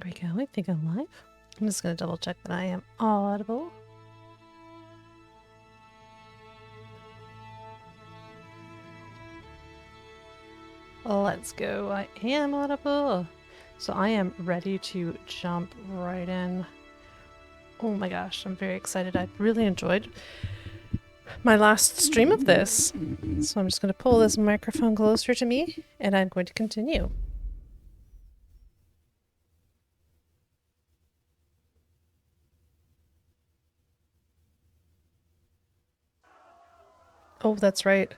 we go. I think I'm live. I'm just going to double check that I am audible. Let's go. I am audible. So I am ready to jump right in. Oh my gosh, I'm very excited. I really enjoyed my last stream of this. So I'm just going to pull this microphone closer to me and I'm going to continue. Oh, that's right.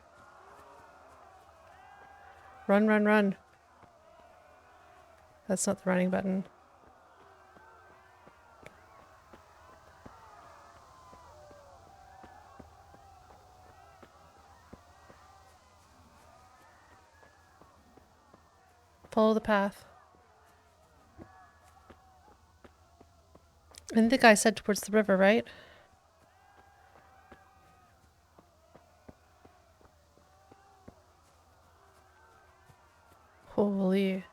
Run, run, run. That's not the running button. Follow the path. I think the guy said towards the river, right? Holy.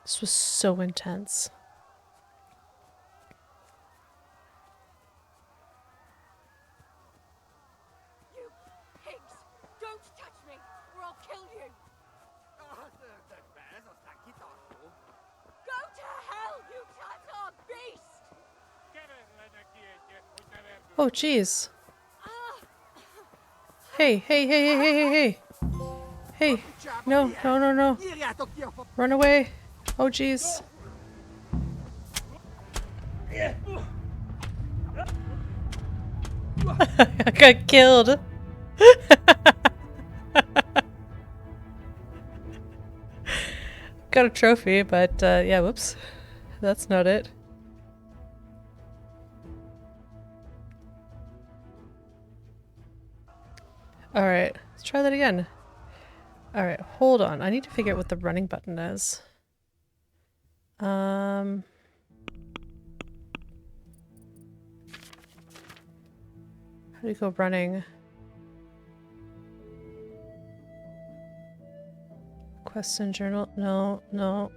This was so intense. You pigs! Don't touch me, or I'll kill you! Go to hell, you Tatar beast! Oh, jeez. Hey, hey, hey, hey, hey, hey, hey. Hey, no, no, no, no. Run away. Oh, jeez. I got killed. Got a trophy, but yeah, whoops. That's not it. Alright, let's try that again. Alright, hold on. I need to figure out what the running button is. How do you go running? Question journal? No, no.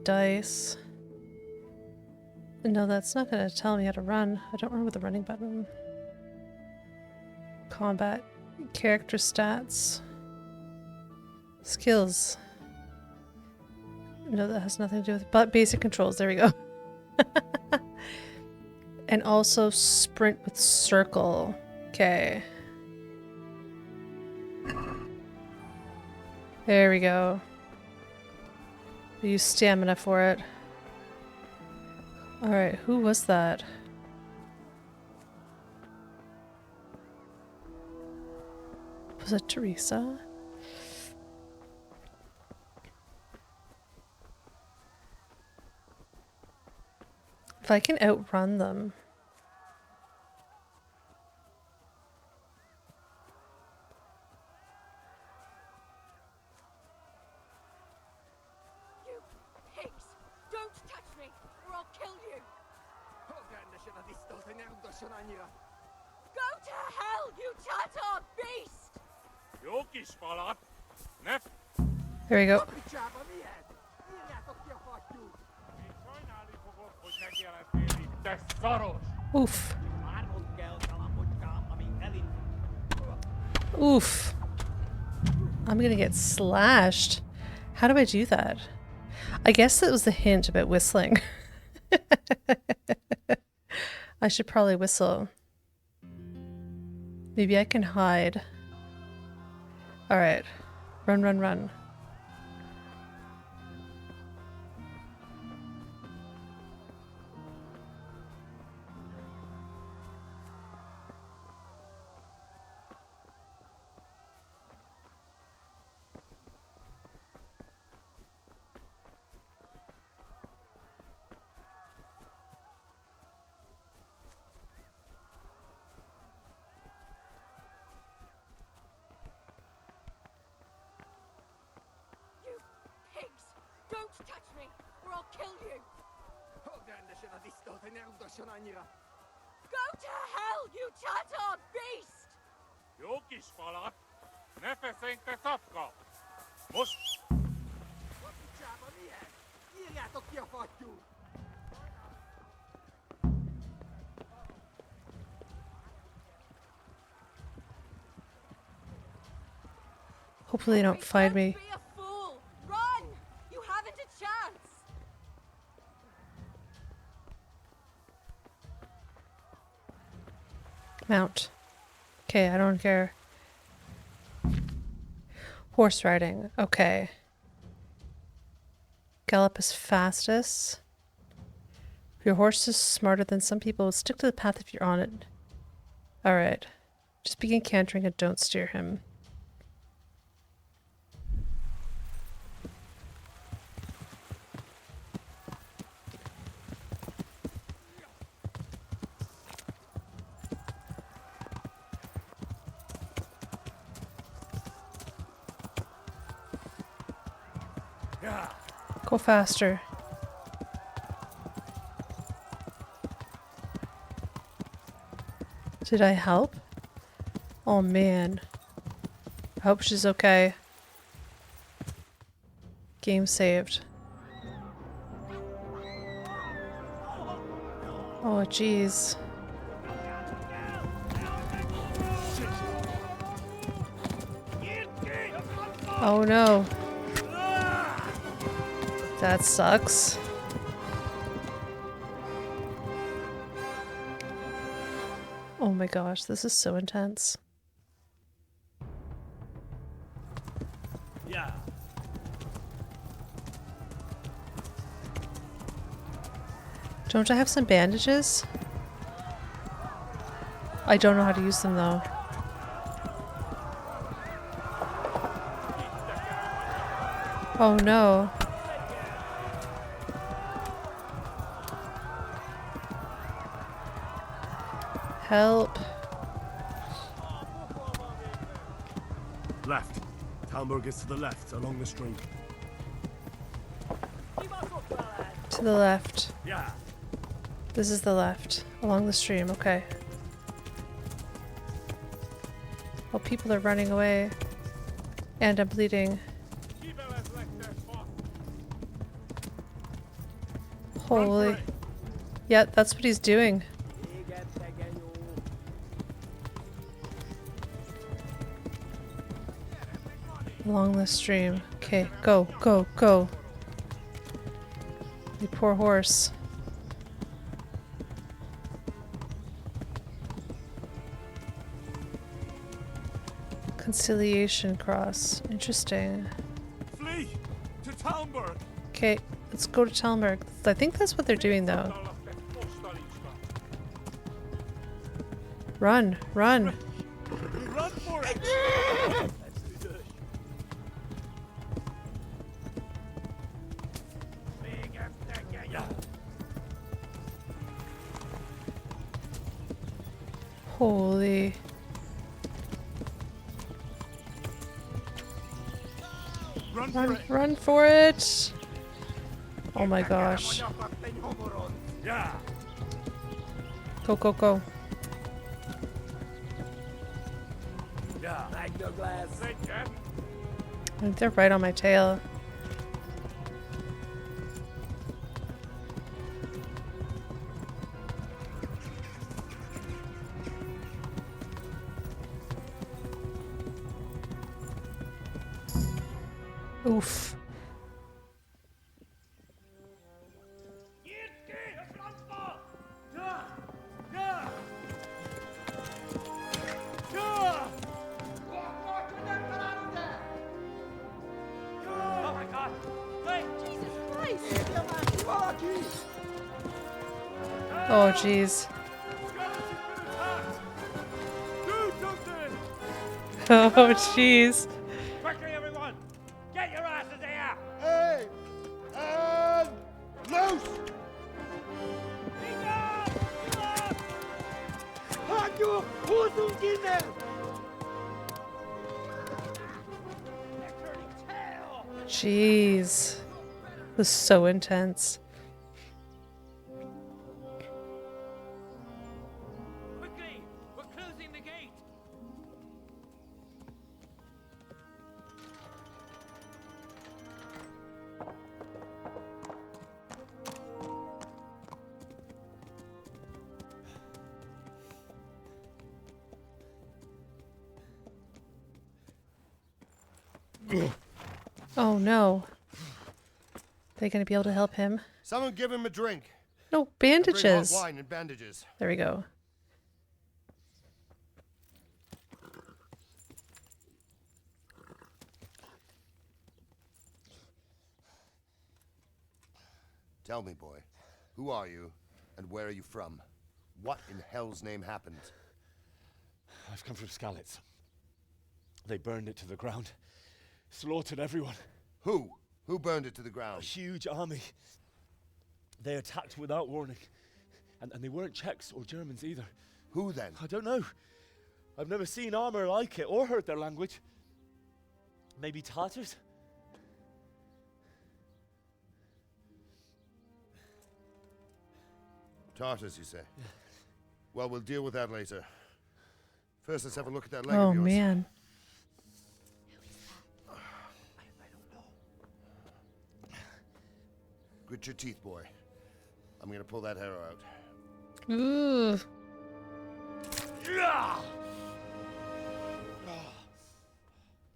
Dice. No, that's not going to tell me how to run. I don't remember the running button. Combat. Character stats. Skills. No, that has nothing to do with but basic controls. There we go. And also sprint with circle. Okay. There we go. Use stamina for it. Alright, who was that? Was it Teresa? If I can outrun them. You pigs! Don't touch me, or I'll kill you! Go to hell, you Tatar beast! There we go. Oof. Oof. I'm gonna get slashed. How do I do that? I guess that was the hint about whistling. I should probably whistle. Maybe I can hide. Alright. Run, run, run. Don't touch me, or I'll kill you! Go to hell, you Tatar beast! Hopefully they don't find me. Don't be a fool. Run! You haven't a chance. Mount. Okay, I don't care. Horse riding. Okay. Gallop is fastest. If your horse is smarter than some people, stick to the path if you're on it. Alright. Just begin cantering and don't steer him. Go faster. Did I help? Oh man. I hope she's okay. Game saved. Oh jeez. Oh no. That sucks. Oh my gosh, this is so intense. Yeah. Don't I have some bandages? I don't know how to use them though. Oh no. Help. Left. Talmberg is to the left, along the stream. To the left. Yeah. This is the left. Along the stream, okay. Oh, people are running away. And I'm bleeding. Holy. Yeah, that's what he's doing. Along the stream. Okay, go, go, go. You poor horse. Conciliation cross. Interesting. Flee to Talmberg. Okay, let's go to Talmberg. I think that's what they're doing though. Run, run. Run for it. Holy. Run, run for it. Oh my gosh. Yeah. Go, go, go. Yeah. I think they're right on my tail. Oof. Oh jeez. Oh jeez. Quickly, everyone! Get your asses here! Hey! And loose! Hanyo! Hosenkinder! Jeez. This was so intense. Quickly! We're closing the gate! Oh no. They gonna be able to help him? Someone give him a drink. No, Bring hot bandages. wine and bandages. There we go. Tell me, boy, who are you and where are you from? What in hell's name happened? I've come from Skalitz. They burned it to the ground. Slaughtered everyone. Who? Who burned it to the A ground? huge army. They attacked without warning. And they weren't Czechs or Germans either. Who then? I don't know. I've never seen armor like it or heard their language. Maybe Tatars? Tartars, you say? Well, we'll deal with that later. First, let's have a look at that leg Oh of yours. man. Grit your teeth, boy. I'm gonna pull that arrow out. Ooh.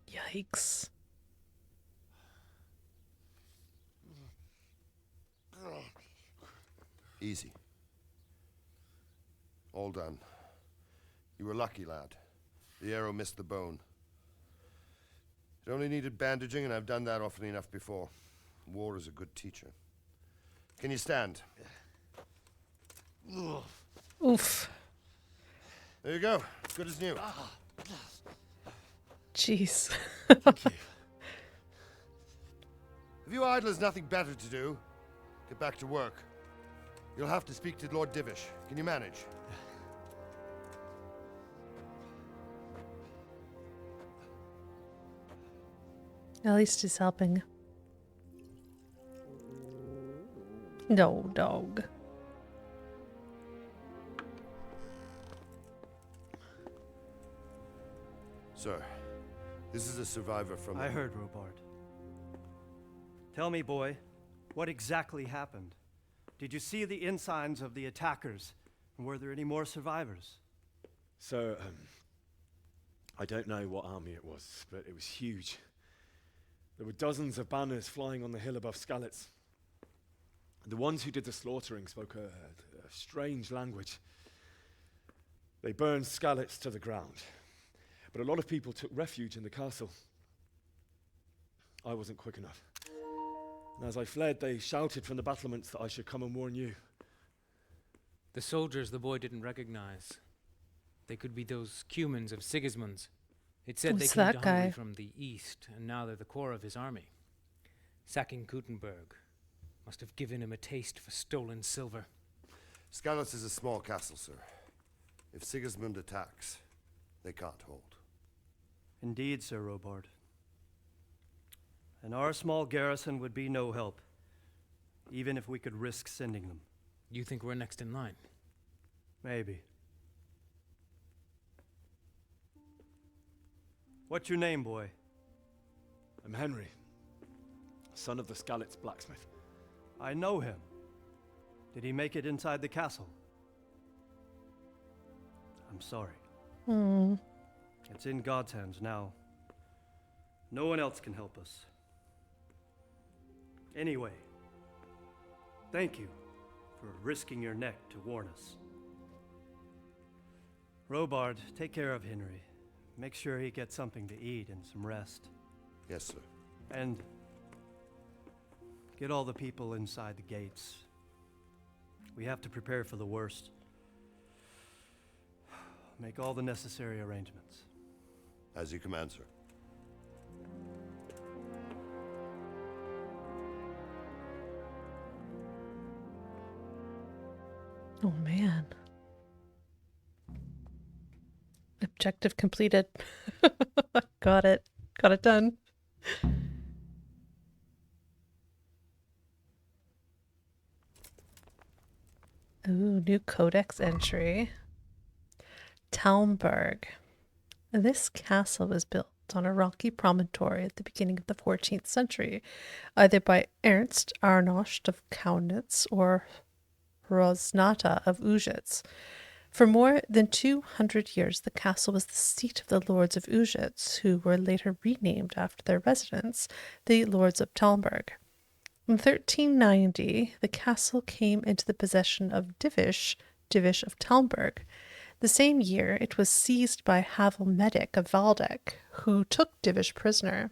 Yikes. Easy. All done. You were lucky, lad. The arrow missed the bone. It only needed bandaging, and I've done that often enough before. War is a good teacher. Can you stand? Oof. There you go. Good as new. Jeez. Thank you. Have you idlers nothing better to do? Get back to work. You'll have to speak to Lord Divish. Can you manage? At least he's helping. No, dog. Sir, this is a survivor from... I heard, Robard. Tell me, boy, what exactly happened? Did you see the ensigns of the attackers? And were there any more survivors? So, I don't know what army it was, but it was huge. There were dozens of banners flying on the hill above Skalitz. The ones who did the slaughtering spoke a strange language. They burned Skalitz to the ground, but a lot of people took refuge in the castle. I wasn't quick enough. And as I fled, they shouted from the battlements that I should come and warn you. The soldiers the boy didn't recognize. They could be those Cumans of Sigismund's. It said Who's they came that to Hungary guy? from the east, and now they're the core of his army. Sacking Gutenberg must have given him a taste for stolen silver. Skalitz is a small castle, sir. If Sigismund attacks, they can't hold. Indeed, Sir Robard. And our small garrison would be no help, even if we could risk sending them. You think we're next in line? Maybe. What's your name, boy? I'm Henry, son of the Skalitz blacksmith. I know him. Did he make it inside the castle? I'm sorry. Hmm. It's in God's hands now. No one else can help us. Anyway, thank you for risking your neck to warn us. Robard, take care of Henry. Make sure he gets something to eat and some rest. Yes, sir. And get all the people inside the gates. We have to prepare for the worst. Make all the necessary arrangements. As you command, sir. Oh man. Objective completed. Got it. Got it done. Ooh, new codex entry. Talmberg. This castle was built on a rocky promontory at the beginning of the 14th century, either by Ernst Arnost of Kaunitz or Rosnata of Ujitz. For more than 200 years, the castle was the seat of the Lords of Ujits, who were later renamed after their residents, the Lords of Talmberg. In 1390, the castle came into the possession of Divish of Talmberg. The same year, it was seized by Havel Medic of Waldeck, who took Divish prisoner.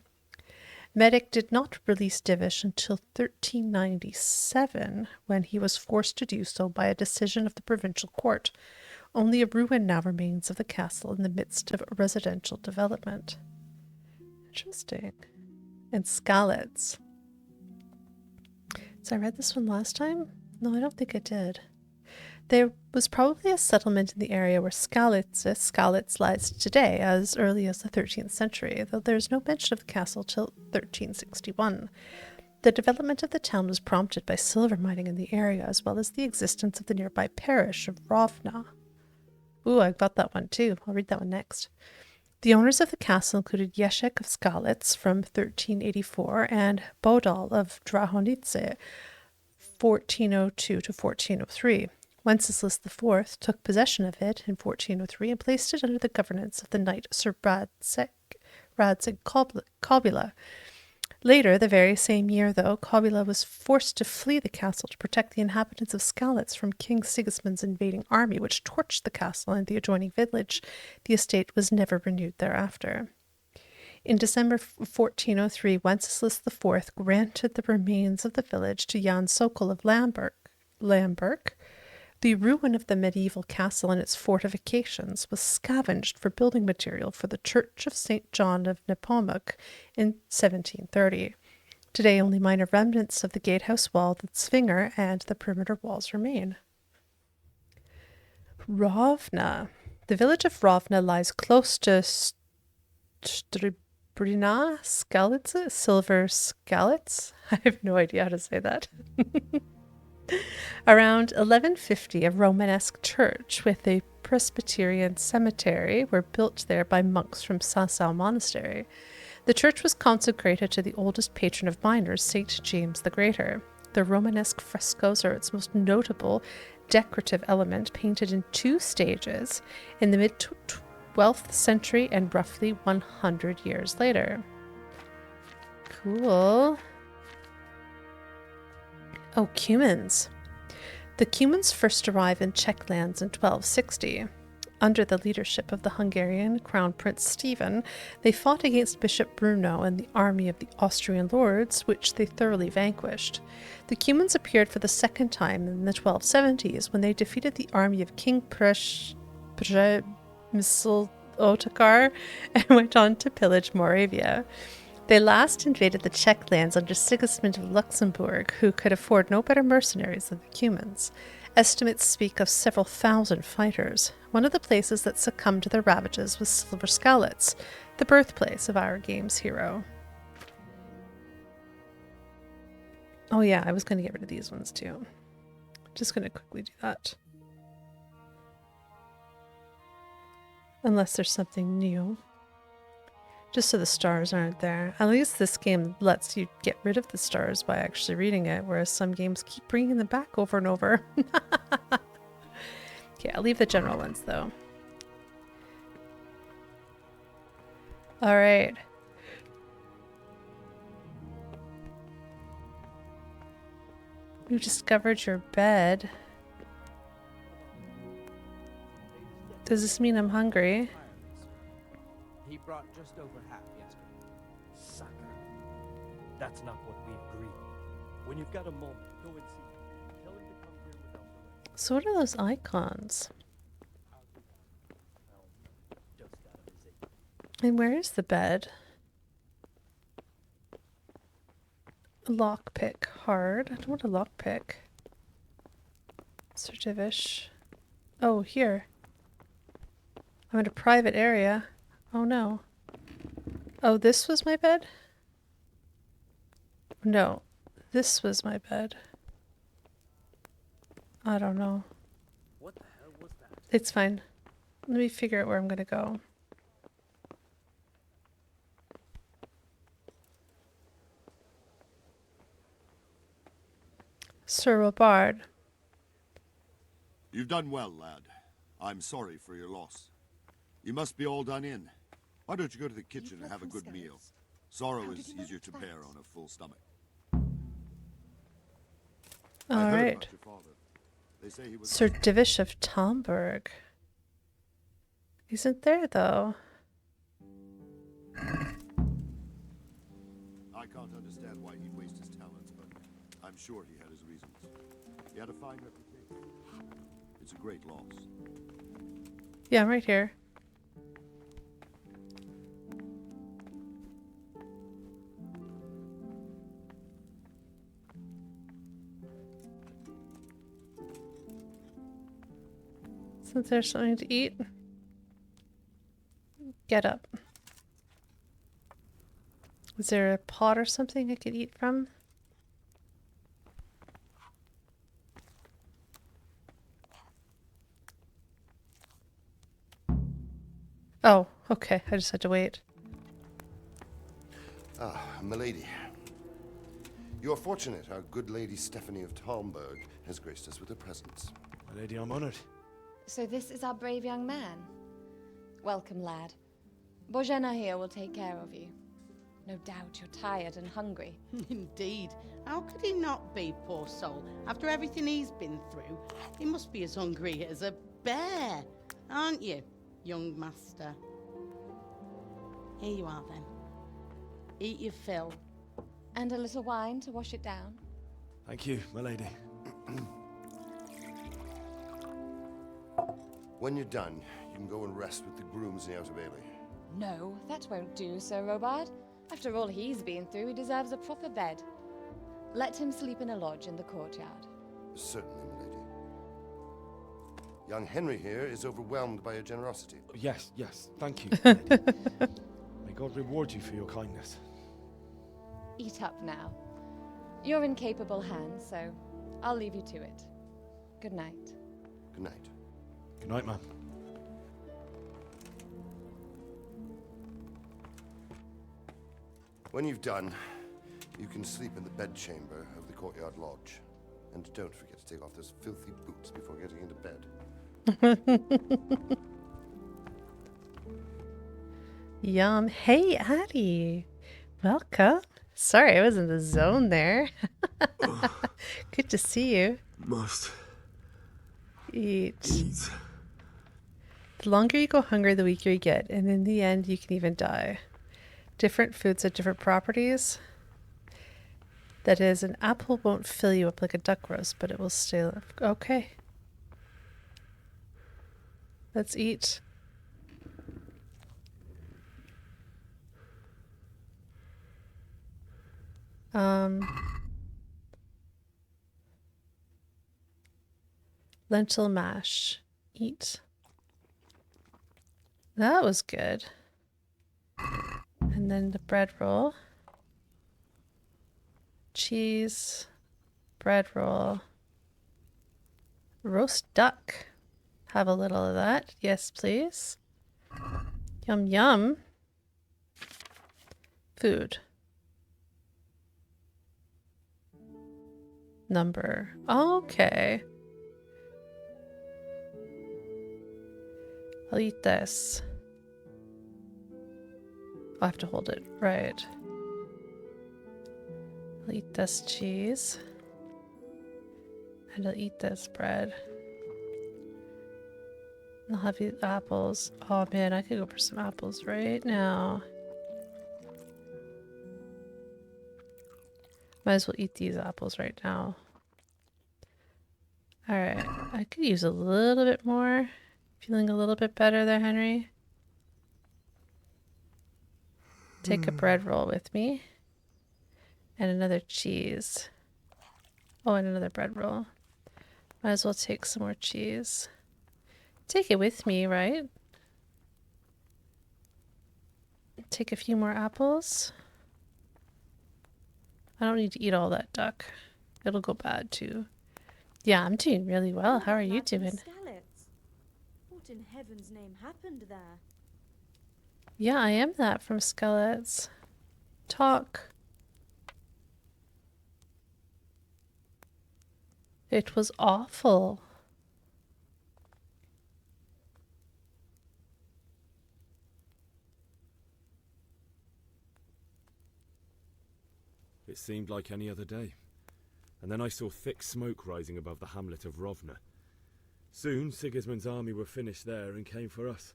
Medic did not release Divish until 1397, when he was forced to do so by a decision of the provincial court. Only a ruin now remains of the castle in the midst of residential development. Interesting. And Skalitz. So I read this one last time? No, I don't think I did. There was probably a settlement in the area where Skalitz lies today, as early as the 13th century, though there is no mention of the castle till 1361. The development of the town was prompted by silver mining in the area, as well as the existence of the nearby parish of Rovna. Ooh, I got that one too. I'll read that one next. The owners of the castle included Jeszek of Skalitz from 1384 and Bodal of Drahonice, 1402 to 1403. Wenceslas IV took possession of it in 1403 and placed it under the governance of the knight Sir Radzig Kobula. Later, the very same year, though, Kobula was forced to flee the castle to protect the inhabitants of Skalitz from King Sigismund's invading army, which torched the castle and the adjoining village. The estate was never renewed thereafter. In December 1403, Wenceslas IV granted the remains of the village to Jan Sokol of Lamberg. The ruin of the medieval castle and its fortifications was scavenged for building material for the Church of St. John of Nepomuk in 1730. Today, only minor remnants of the gatehouse wall, the Zwinger, and the perimeter walls remain. Rovna. The village of Rovna lies close to Stribrina Skalitz, Silver Skalitz. I have no idea how to say that. Around 1150, a Romanesque church with a Presbyterian cemetery were built there by monks from Sasau Monastery. The church was consecrated to the oldest patron of miners, St. James the Greater. The Romanesque frescoes are its most notable decorative element, painted in 2 stages in the mid-12th century and roughly 100 years later. Cool. Oh, Cumans. The Cumans first arrived in Czech lands in 1260. Under the leadership of the Hungarian Crown Prince Stephen, they fought against Bishop Bruno and the army of the Austrian lords, which they thoroughly vanquished. The Cumans appeared for the second time in the 1270s when they defeated the army of King Przemysl Otakar and went on to pillage Moravia. They last invaded the Czech lands under Sigismund of Luxembourg, who could afford no better mercenaries than the Cumans. Estimates speak of several thousand fighters. One of the places that succumbed to their ravages was Silver Skalitz, the birthplace of our game's hero. Oh yeah, I was going to get rid of these ones too. Just going to quickly do that. Unless there's something new. Just so the stars aren't there. At least this game lets you get rid of the stars by actually reading it, whereas some games keep bringing them back over and over. Okay, I'll leave the general ones though. Alright. You discovered your bed. Does this mean I'm hungry? He brought just over half yesterday. Sucker. That's not what we agreed. When you've got a moment, go and see him. Tell him to come here without delay. So what are those icons? Just out of his age. And where is the bed? Lockpick. Hard. I don't want a lockpick. Certivish. Oh, here. I'm in a private area. Oh no. Oh, this was my bed? No. This was my bed. I don't know. What the hell was that? It's fine. Let me figure out where I'm gonna go. Sir Robard. You've done well, lad. I'm sorry for your loss. You must be all done in. Why don't you go to the kitchen and have a good meal? Sorrow is easier to bear on a full stomach. I All heard right. about your father. They say he was Sir Divish of Talmberg. Isn't there, though? I can't understand why he'd waste his talents, but I'm sure he had his reasons. He had a fine reputation. It's a great loss. Yeah, I'm right here. Since there's something to eat, get up. Is there a pot or something I could eat from? Oh, okay. I just had to wait. Ah, milady. You're fortunate our good lady Stephanie of Talmberg has graced us with her presence. My lady, I'm honored. So this is our brave young man. Welcome, lad. Bojena here will take care of you. No doubt you're tired and hungry. Indeed. How could he not be, poor soul? After everything he's been through, he must be as hungry as a bear, aren't you, young master? Here you are, then. Eat your fill. And a little wine to wash it down. Thank you, my lady. When you're done, you can go and rest with the grooms in the Outer Bailey. No, that won't do, Sir Robard. After all he's been through, he deserves a proper bed. Let him sleep in a lodge in the courtyard. Certainly, milady. Young Henry here is overwhelmed by your generosity. Yes, yes, thank you, my lady. May God reward you for your kindness. Eat up now. You're in capable hands, so I'll leave you to it. Good night. Good night. Good night, ma'am. When you've done, you can sleep in the bedchamber of the courtyard lodge. And don't forget to take off those filthy boots before getting into bed. Yum. Hey, Addie. Welcome. Sorry, I was in the zone there. Good to see you. Must Eat. eat. The longer you go hungry, the weaker you get. And in the end, you can even die. Different foods have different properties. That is, an apple won't fill you up like a duck roast, but it will stay. Okay. Let's eat. Lentil mash. Eat. That was good. And then the bread roll. Cheese. Bread roll. Roast duck. Have a little of that. Yes, please. Yum, yum. Food. Number. Okay. I'll eat this. I'll have to hold it. Right. I'll eat this cheese. And I'll eat this bread. And I'll have these apples. Oh man, I could go for some apples right now. Might as well eat these apples right now. Alright, I could use a little bit more. Feeling a little bit better there, Henry? Take a bread roll with me. And another cheese. Oh, and another bread roll. Might as well take some more cheese. Take it with me, right? Take a few more apples. I don't need to eat all that duck. It'll go bad too. Yeah, I'm doing really well. How are you doing? What in heaven's name happened there? Yeah, I am that from Skalitz. Talk. It was awful. It seemed like any other day. And then I saw thick smoke rising above the hamlet of Rovna. Soon, Sigismund's army were finished there and came for us.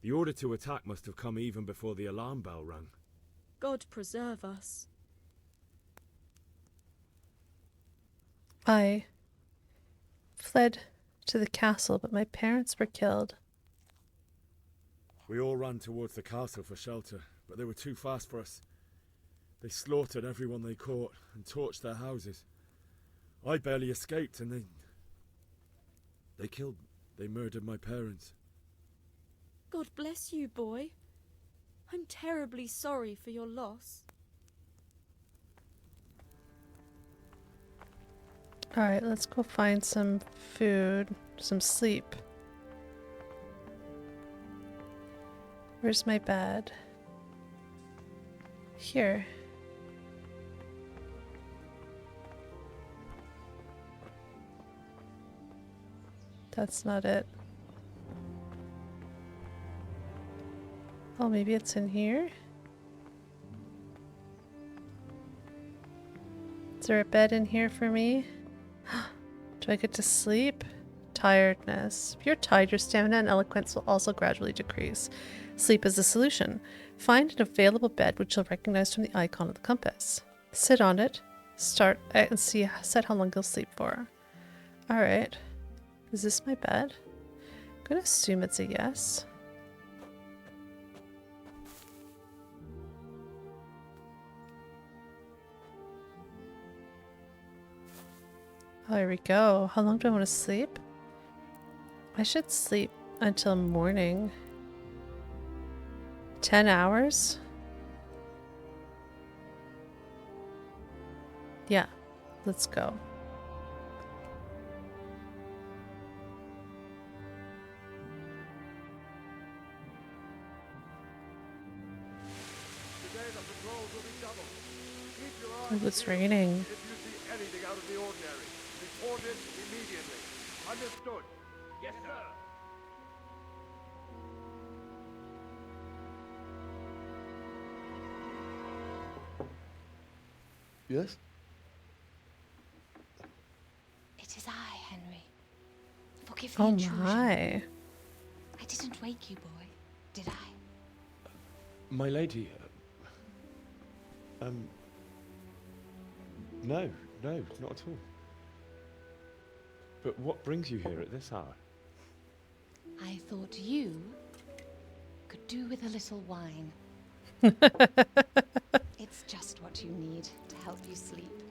The order to attack must have come even before the alarm bell rang. God preserve us. I fled to the castle, but my parents were killed. We all ran towards the castle for shelter, but they were too fast for us. They slaughtered everyone they caught and torched their houses. I barely escaped, and they murdered my parents. God bless you, boy. I'm terribly sorry for your loss. Alright, let's go find some food, some sleep. Where's my bed? Here. That's not it. Oh, maybe it's in here? Is there a bed in here for me? Do I get to sleep? Tiredness. If you're tired, your stamina and eloquence will also gradually decrease. Sleep is the solution. Find an available bed which you'll recognize from the icon of the compass. Sit on it, start and set how long you'll sleep for. Alright. Is this my bed? I'm gonna assume it's a yes. Oh, here we go. How long do I want to sleep? I should sleep until morning. 10 hours? Yeah, let's go. Oh, it's raining. If you see anything out of the ordinary, report it immediately. Understood? Yes, sir. Yes? It is I, Henry. Forgive the Oh intrusion. my. I didn't wake you, boy, did I? My lady, no, not at all. But what brings you here at this hour? I thought you could do with a little wine. It's just what you need to help you sleep.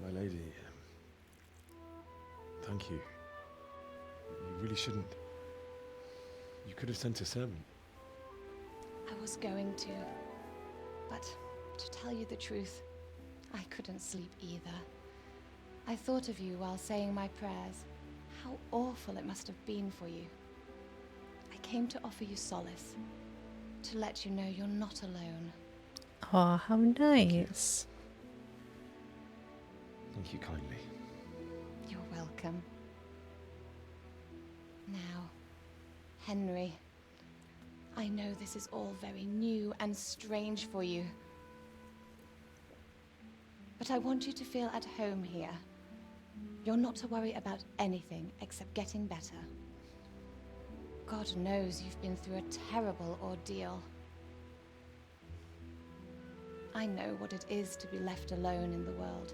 My lady, thank you. You really shouldn't. You could have sent a servant. I was going to, but to tell you the truth, I couldn't sleep either. I thought of you while saying my prayers. How awful it must have been for you. I came to offer you solace, to let you know you're not alone. Oh, how nice. Thank you kindly. You're welcome. Now, Henry, I know this is all very new and strange for you. But I want you to feel at home here. You're not to worry about anything except getting better. God knows you've been through a terrible ordeal. I know what it is to be left alone in the world.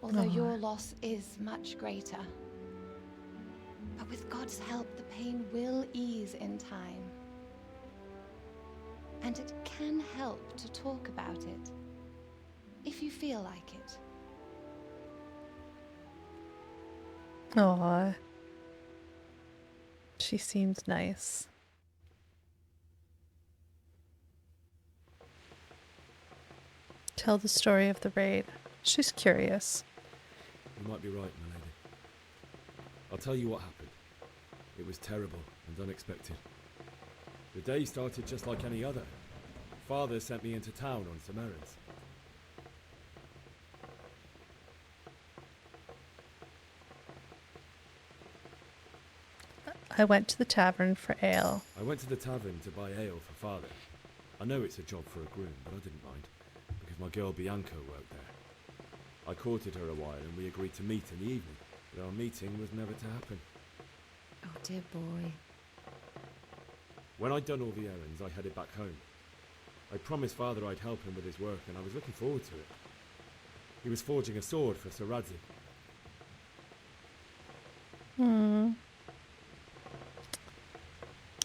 Although your loss is much greater. But with God's help, the pain will ease in time. And it can help to talk about it, if you feel like it. Aw. She seems nice. Tell the story of the raid. She's curious. You might be right, my lady. I'll tell you what happened. It was terrible and unexpected. The day started just like any other. Father sent me into town on some errands. I went to the tavern for ale. I went to the tavern to buy ale for Father. I know it's a job for a groom, but I didn't mind. my girl Bianca worked there. I courted her a while and we agreed to meet in the evening, but our meeting was never to happen. Oh, dear boy. When I'd done all the errands, I headed back home. I promised Father I'd help him with his work, and I was looking forward to it. He was forging a sword for Sir Radzi.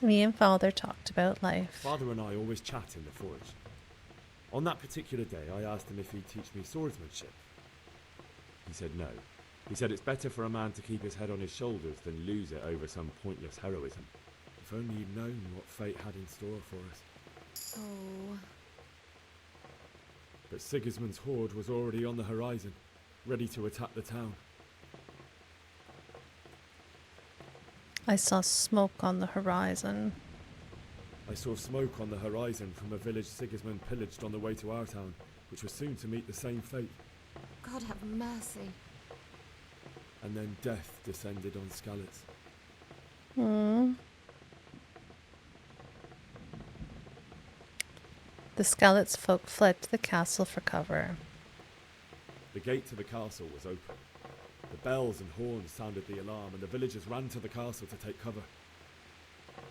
Me and Father talked about life. Father and I always chat in the forge. On that particular day, I asked him if he'd teach me swordsmanship. He said no. He said it's better for a man to keep his head on his shoulders than lose it over some pointless heroism. If only he'd known what fate had in store for us. Oh. But Sigismund's horde was already on the horizon, ready to attack the town. I saw smoke on the horizon. I saw smoke on the horizon from a village Sigismund pillaged on the way to our town, which was soon to meet the same fate. God have mercy. And then death descended on Skalitz. The Skalitz folk fled to the castle for cover. The gate to the castle was open. The bells and horns sounded the alarm, and the villagers ran to the castle to take cover.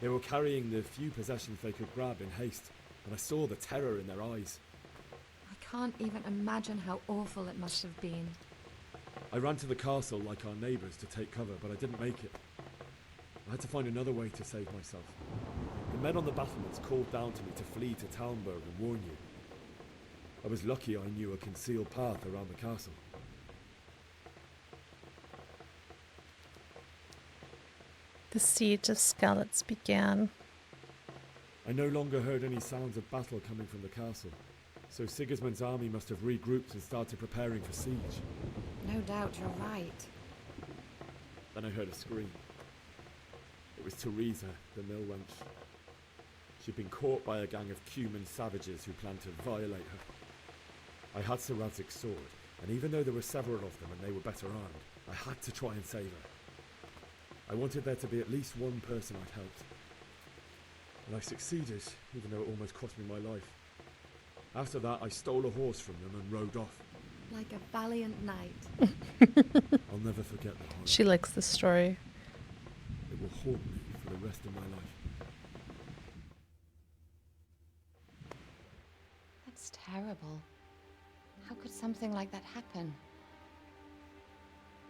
They were carrying the few possessions they could grab in haste, and I saw the terror in their eyes. I can't even imagine how awful it must have been. I ran to the castle like our neighbours to take cover, but I didn't make it. I had to find another way to save myself. The men on the battlements called down to me to flee to Talmberg and warn you. I was lucky I knew a concealed path around the castle. The siege of Skalitz began. I no longer heard any sounds of battle coming from the castle, so Sigismund's army must have regrouped and started preparing for siege. No doubt you're right. Then I heard a scream. It was Teresa, the mill wench. She'd been caught by a gang of Cuman savages who planned to violate her. I had Sir Radzig's sword, and even though there were several of them and they were better armed, I had to try and save her. I wanted there to be at least one person I'd helped. And I succeeded, even though it almost cost me my life. After that, I stole a horse from them and rode off. Like a valiant knight. I'll never forget the horror. She likes this story. It will haunt me for the rest of my life. That's terrible. How could something like that happen?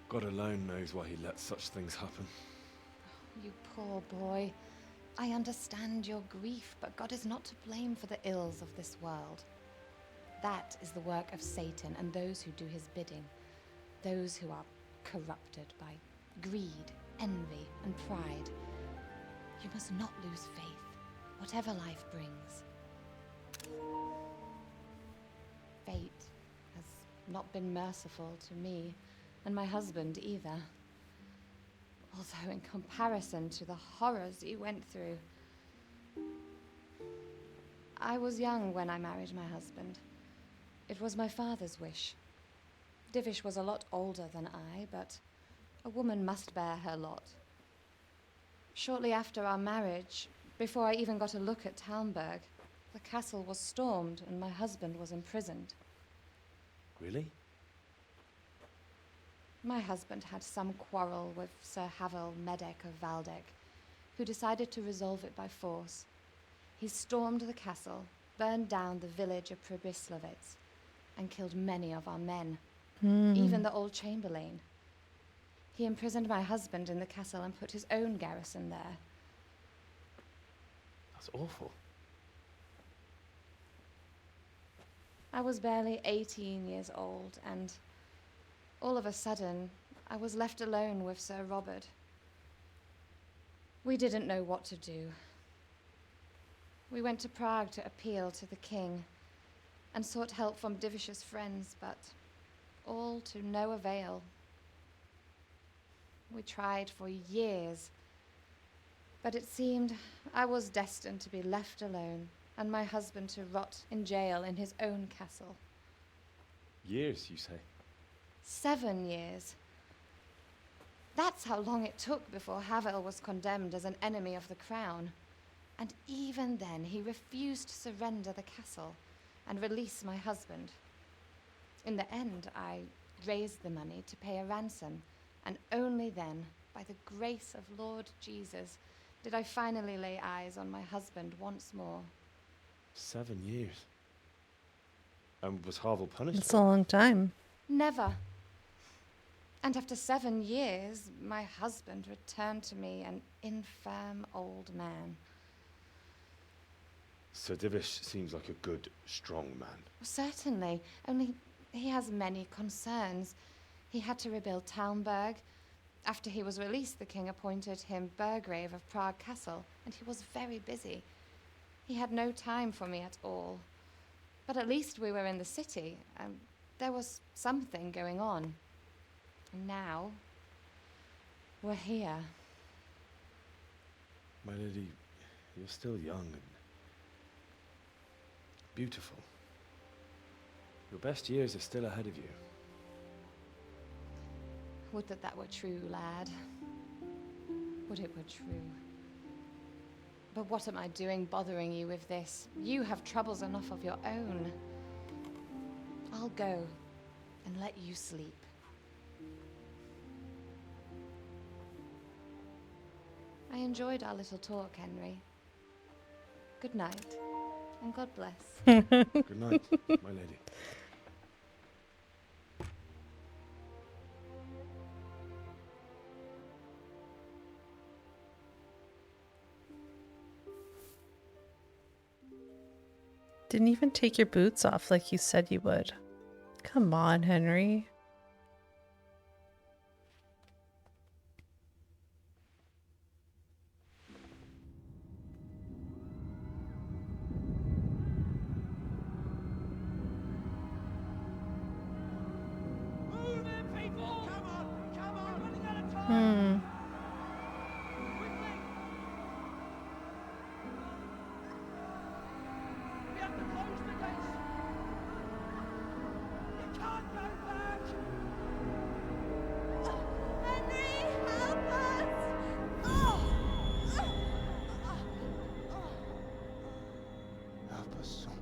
God alone knows why he lets such things happen. You poor boy. I understand your grief, but God is not to blame for the ills of this world. That is the work of Satan and those who do his bidding. Those who are corrupted by greed, envy, and pride. You must not lose faith, whatever life brings. Fate has not been merciful to me, and my husband either. Although in comparison to the horrors he went through. I was young when I married my husband. It was my father's wish. Divish was a lot older than I, but a woman must bear her lot. Shortly after our marriage, before I even got a look at Talmberg, the castle was stormed and my husband was imprisoned. Really? My husband had some quarrel with Sir Havel Medek of Valdek, who decided to resolve it by force. He stormed the castle, burned down the village of Pribyslavitz, and killed many of our men, even the old chamberlain. He imprisoned my husband in the castle and put his own garrison there. That's awful. I was barely 18 years old, and all of a sudden, I was left alone with Sir Robert. We didn't know what to do. We went to Prague to appeal to the king and sought help from Divish's friends, but all to no avail. We tried for years, but it seemed I was destined to be left alone and my husband to rot in jail in his own castle. Years, you say? 7 years. That's how long it took before Havel was condemned as an enemy of the crown. And even then, he refused to surrender the castle, and release my husband. In the end, I raised the money to pay a ransom, and only then, by the grace of Lord Jesus, did I finally lay eyes on my husband once more. 7 years. And was Harville punished? It's a long time. Never. And after 7 years, my husband returned to me an infirm old man. Sir Divish seems like a good, strong man. Certainly, only he has many concerns. He had to rebuild Talmberg. After he was released, the king appointed him Burgrave of Prague Castle, and he was very busy. He had no time for me at all. But at least we were in the city, and there was something going on. And now, we're here. My lady, you're still young and beautiful. Your best years are still ahead of you. Would that that were true, lad. Would it were true. But what am I doing bothering you with this? You have troubles enough of your own. I'll go and let you sleep. I enjoyed our little talk, Henry. Good night, and God bless. Good night, my lady. Didn't even take your boots off like you said you would. Come on, Henry. Move it, people! Come on! We're running out of time! We have to close the gates! You can't go back! Henry, help us! Help us, son.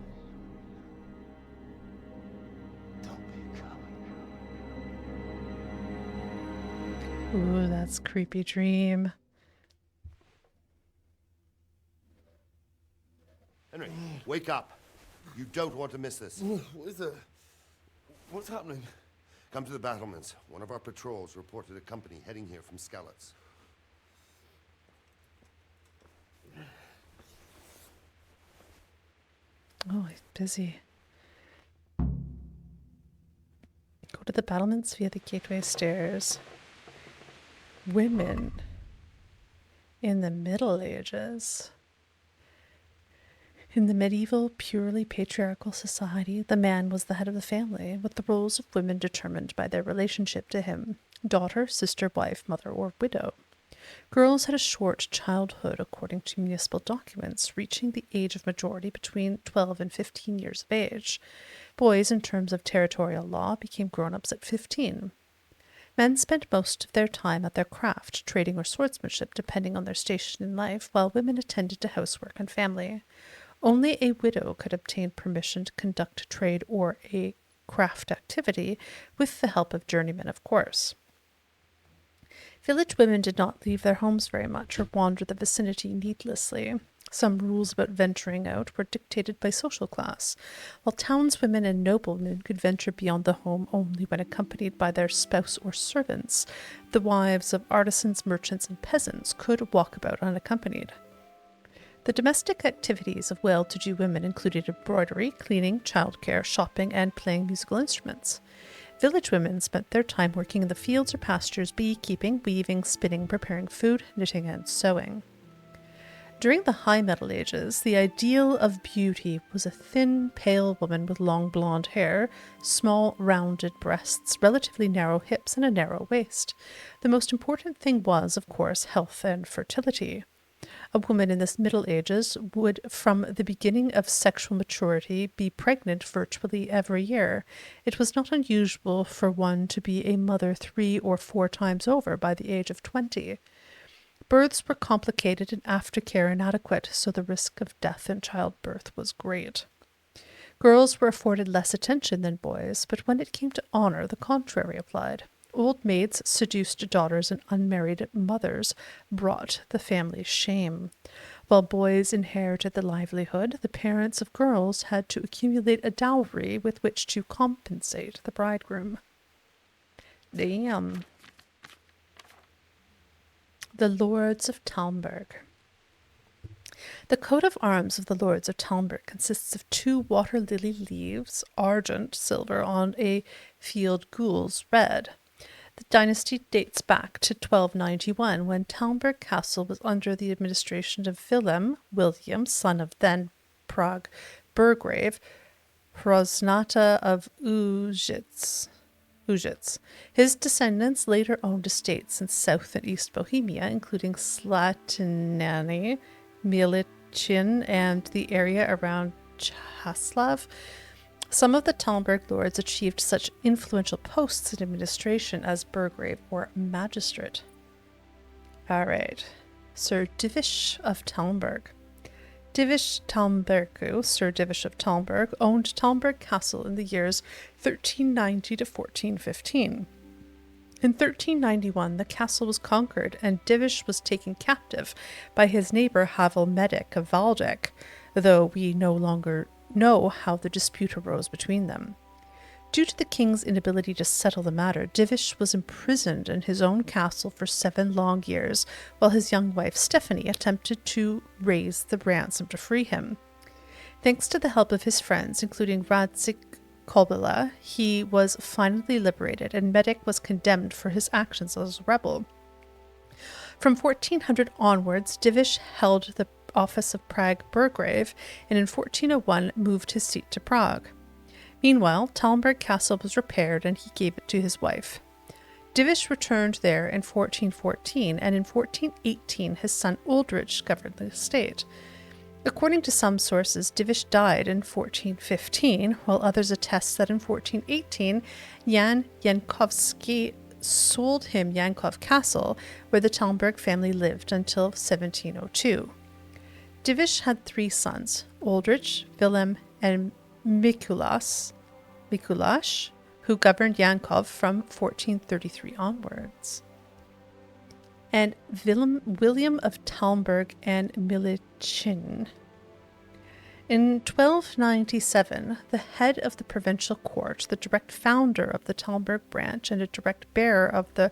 Don't be a coward. Ooh, that's a creepy dream. Henry, wake up. You don't want to miss this. What is it? What's happening? Come to the battlements. One of our patrols reported a company heading here from Skalitz. Oh, he's busy. Go to the battlements via the gateway stairs. Women in the Middle Ages. In the medieval, purely patriarchal society, the man was the head of the family, with the roles of women determined by their relationship to him: daughter, sister, wife, mother, or widow. Girls had a short childhood according to municipal documents, reaching the age of majority between 12 and 15 years of age. Boys, in terms of territorial law, became grown-ups at 15. Men spent most of their time at their craft, trading or swordsmanship, depending on their station in life, while women attended to housework and family. Only a widow could obtain permission to conduct trade or a craft activity, with the help of journeymen, of course. Village women did not leave their homes very much or wander the vicinity needlessly. Some rules about venturing out were dictated by social class, while townswomen and noblemen could venture beyond the home only when accompanied by their spouse or servants. The wives of artisans, merchants, and peasants could walk about unaccompanied. The domestic activities of well-to-do women included embroidery, cleaning, childcare, shopping, and playing musical instruments. Village women spent their time working in the fields or pastures, beekeeping, weaving, spinning, preparing food, knitting, and sewing. During the High Middle Ages, the ideal of beauty was a thin, pale woman with long blonde hair, small, rounded breasts, relatively narrow hips, and a narrow waist. The most important thing was, of course, health and fertility. A woman in the Middle Ages would, from the beginning of sexual maturity, be pregnant virtually every year. It was not unusual for one to be a mother 3 or 4 times over by the age of 20. Births were complicated and aftercare inadequate, so the risk of death in childbirth was great. Girls were afforded less attention than boys, but when it came to honor, the contrary applied. Old maids, seduced daughters, and unmarried mothers brought the family shame. While boys inherited the livelihood, the parents of girls had to accumulate a dowry with which to compensate the bridegroom. Damn. The Lords of Talmberg. The coat of arms of the Lords of Talmberg consists of 2 water lily leaves, argent, silver, on a field gules, red. The dynasty dates back to 1291, when Talmberg Castle was under the administration of William, son of then Prague Burgrave, Hrosnata of Ujits. His descendants later owned estates in South and East Bohemia, including Slatinany, Milichin, and the area around Chaslav. Some of the Talmberg lords achieved such influential posts in administration as burgrave or magistrate. All right. Sir Divish of Talmberg. Divish Talmbergu, Sir Divish of Talmberg, owned Talmberg Castle in the years 1390 to 1415. In 1391, the castle was conquered, and Divish was taken captive by his neighbour Havel Medic of Waldeck, though we no longer know how the dispute arose between them. Due to the king's inability to settle the matter, Divish was imprisoned in his own castle for 7 long years, while his young wife Stephanie attempted to raise the ransom to free him. Thanks to the help of his friends, including Radzik Kolbela, he was finally liberated, and Medic was condemned for his actions as a rebel. From 1400 onwards, Divish held the office of Prague Burgrave, and in 1401 moved his seat to Prague. Meanwhile, Talmberg Castle was repaired, and he gave it to his wife. Divish returned there in 1414, and in 1418 his son Uldrich governed the estate. According to some sources, Divish died in 1415, while others attest that in 1418 Jan Jankovsky sold him Yankov Castle, where the Talmberg family lived until 1702. Divish had 3 sons, Uldrich, Willem, and Mikuláš, who governed Yankov from 1433 onwards. And William of Talmberg and Milichin. In 1297, the head of the provincial court, the direct founder of the Talmberg branch, and a direct bearer of the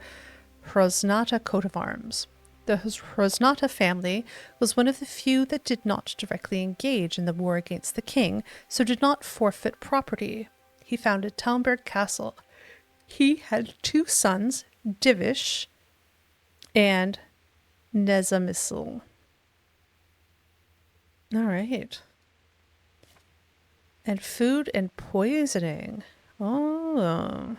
Hrosnata coat of arms. The Hrosnata family was one of the few that did not directly engage in the war against the king, so did not forfeit property. He founded Talmberg Castle. He had 2 sons, Divish and Nezamisl. All right. And food and poisoning. Oh.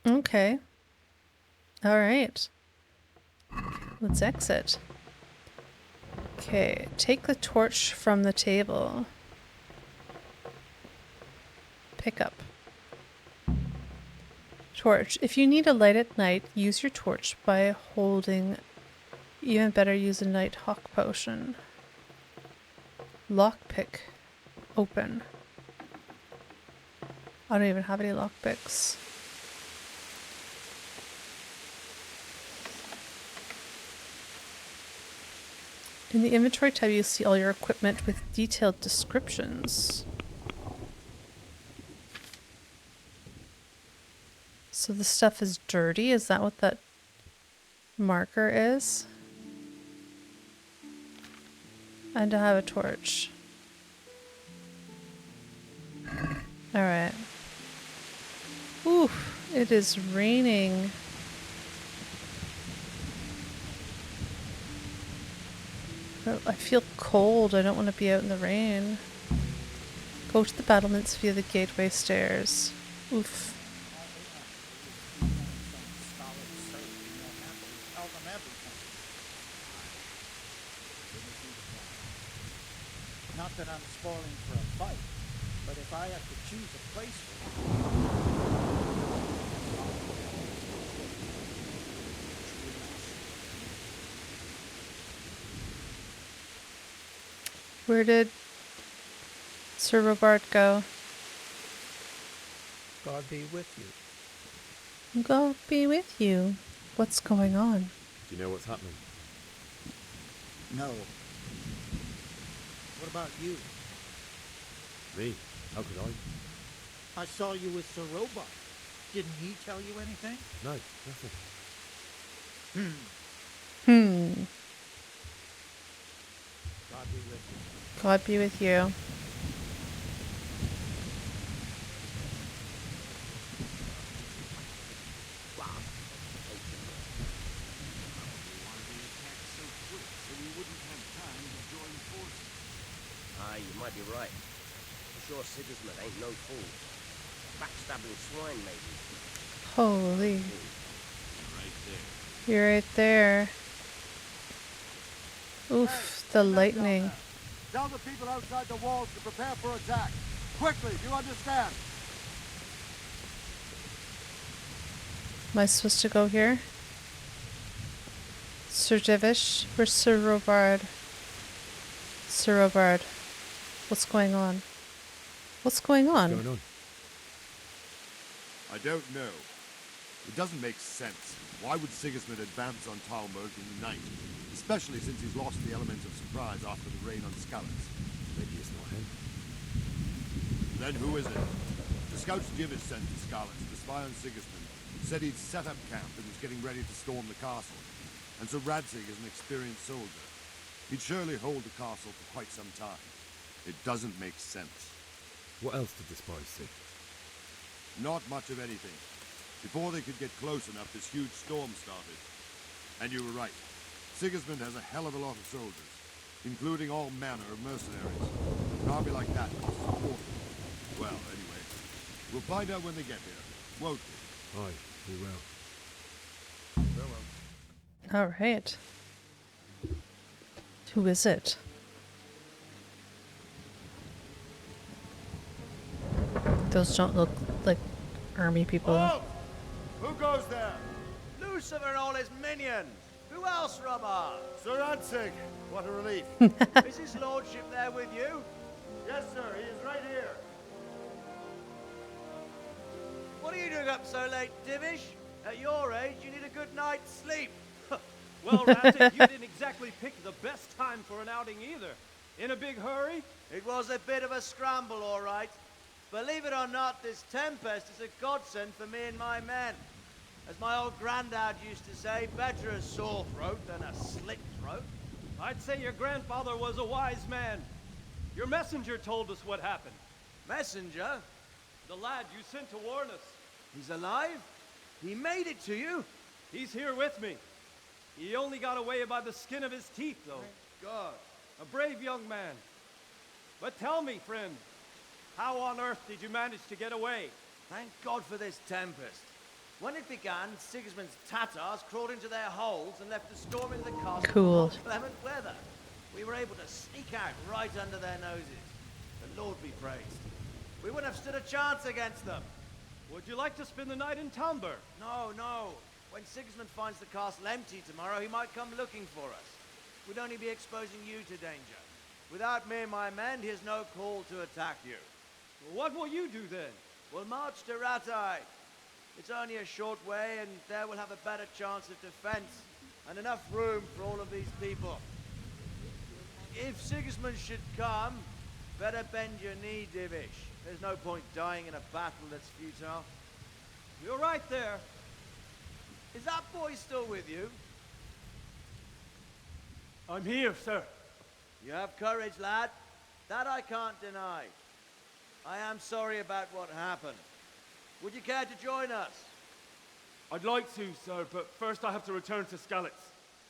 Okay. All right. Let's exit. Okay, take the torch from the table. Pick up. Torch. If you need a light at night, use your torch by holding. Even better, use a night hawk potion. Lockpick. Open. I don't even have any lockpicks. In the inventory tab, you see all your equipment with detailed descriptions. So the stuff is dirty? Is that what that marker is? And I have a torch. Alright. Ooh, it is raining. I feel cold. I don't want to be out in the rain. Go to the battlements via the gateway stairs. Oof. Not that I'm spoiling for a fight, but if I have to choose a place for Where did Sir Robert go? God be with you. God be with you. What's going on? Do you know what's happening? No. What about you? Me? How could I? I saw you with Sir Robot. Didn't he tell you anything? No, nothing. God be with you. God be with you. You might be right. I'm sure Sigismund ain't no fool. Backstabbing swine, maybe. Holy. Right there. You're right there. Oof, the lightning. Tell the people outside the walls to prepare for attack. Quickly, do you understand? Am I supposed to go here? Sir Divish? Where's Sir Robard? Sir Robard. What's going on? What's going on? What's going on? I don't know. It doesn't make sense. Why would Sigismund advance on Talmberg in the night? Especially since he's lost the element of surprise after the rain on Skalitz. Maybe it's not him. Then who is it? The scouts Divish sent to Skalitz to spy on Sigismund said he'd set up camp and was getting ready to storm the castle. And so Radzig is an experienced soldier. He'd surely hold the castle for quite some time. It doesn't make sense. What else did the spies see? Not much of anything. Before they could get close enough, this huge storm started. And you were right. Sigismund has a hell of a lot of soldiers, including all manner of mercenaries. An army like that costs a fortune. Well, anyway, we'll find out when they get here, won't we? Aye, we will. Farewell. All right. Who is it? Those don't look like army people. Halt! Who goes there? Lucifer and all his minions. Who else, Robert? Sir Radzig. What a relief. Is his lordship there with you? Yes, sir. He is right here. What are you doing up so late, Divish? At your age, you need a good night's sleep. Well, Rattic, you didn't exactly pick the best time for an outing either. In a big hurry? It was a bit of a scramble, all right. Believe it or not, this tempest is a godsend for me and my men. As my old granddad used to say, better a sore throat than a slit throat. I'd say your grandfather was a wise man. Your messenger told us what happened. Messenger? The lad you sent to warn us. He's alive? He made it to you? He's here with me. He only got away by the skin of his teeth, though. Thank God. A brave young man. But tell me, friend, how on earth did you manage to get away? Thank God for this tempest. When it began, Sigismund's Tatars crawled into their holes and left a storm into the castle. Cool. In clement weather. We were able to sneak out right under their noses. The Lord be praised. We wouldn't have stood a chance against them. Would you like to spend the night in Talmberg? No, no. When Sigismund finds the castle empty tomorrow, he might come looking for us. We'd only be exposing you to danger. Without me and my men, he has no call to attack you. What will you do then? We'll march to Ratai. It's only a short way, and there we'll have a better chance of defense and enough room for all of these people. If Sigismund should come, better bend your knee, Divish. There's no point dying in a battle that's futile. You're right there. Is that boy still with you? I'm here, sir. You have courage, lad. That I can't deny. I am sorry about what happened. Would you care to join us? I'd like to, sir, but first I have to return to Skalitz.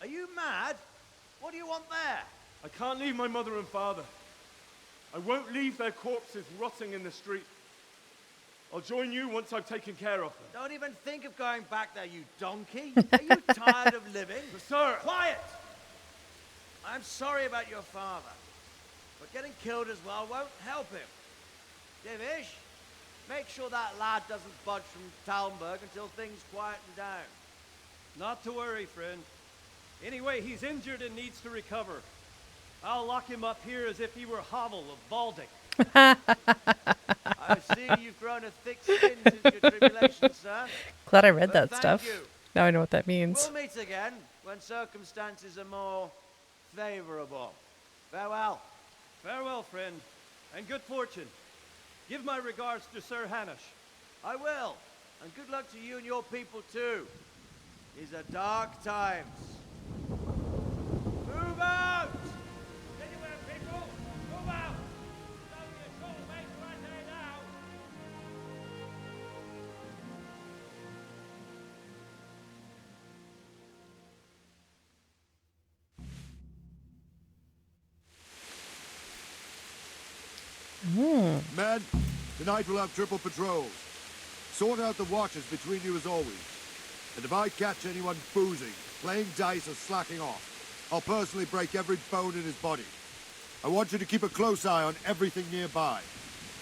Are you mad? What do you want there? I can't leave my mother and father. I won't leave their corpses rotting in the street. I'll join you once I've taken care of them. Don't even think of going back there, you donkey. Are you tired of living? Sir! Quiet! I'm sorry about your father, but getting killed as well won't help him. Divish, make sure that lad doesn't budge from Talmberg until things quieten down. Not to worry, friend. Anyway, he's injured and needs to recover. I'll lock him up here as if he were Hovel of Baldic. I see you've grown a thick skin since your tribulation, sir. Glad I read But that thank stuff. you. Now I know what that means. We'll meet again when circumstances are more favorable. Farewell. Farewell, friend, and good fortune. Give my regards to Sir Hanush. I will. And good luck to you and your people too. These are dark times. Move out! Anywhere, people! Move out! It's only a troublemaker right there now! Men, tonight we'll have triple patrols. Sort out the watches between you as always. And if I catch anyone boozing, playing dice or slacking off, I'll personally break every bone in his body. I want you to keep a close eye on everything nearby.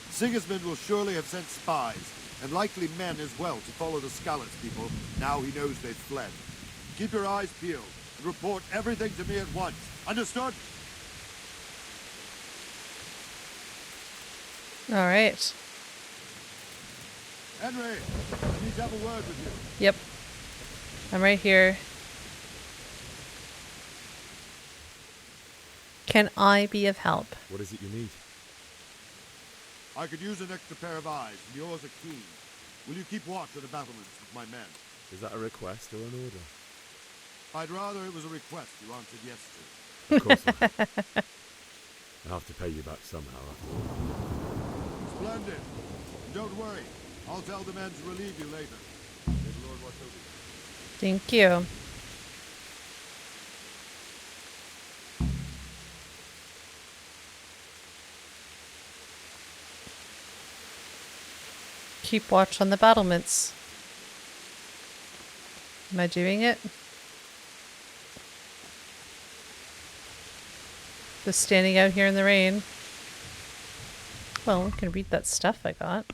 Sigismund will surely have sent spies, and likely men as well, to follow the Skalitz people now he knows they've fled. Keep your eyes peeled, and report everything to me at once. Understood? All right. Henry, I need to have a word with you. Yep. I'm right here. Can I be of help? What is it you need? I could use an extra pair of eyes, and yours are keen. Will you keep watch of the battlements with my men? Is that a request or an order? I'd rather it was a request you answered yes to. Of course I will. I'll have to pay you back somehow. Splendid. Don't worry. I'll tell the men to relieve you later. May the Lord watch over you. Thank you. Keep watch on the battlements. Am I doing it? Just standing out here in the rain. Well, I can read that stuff I got.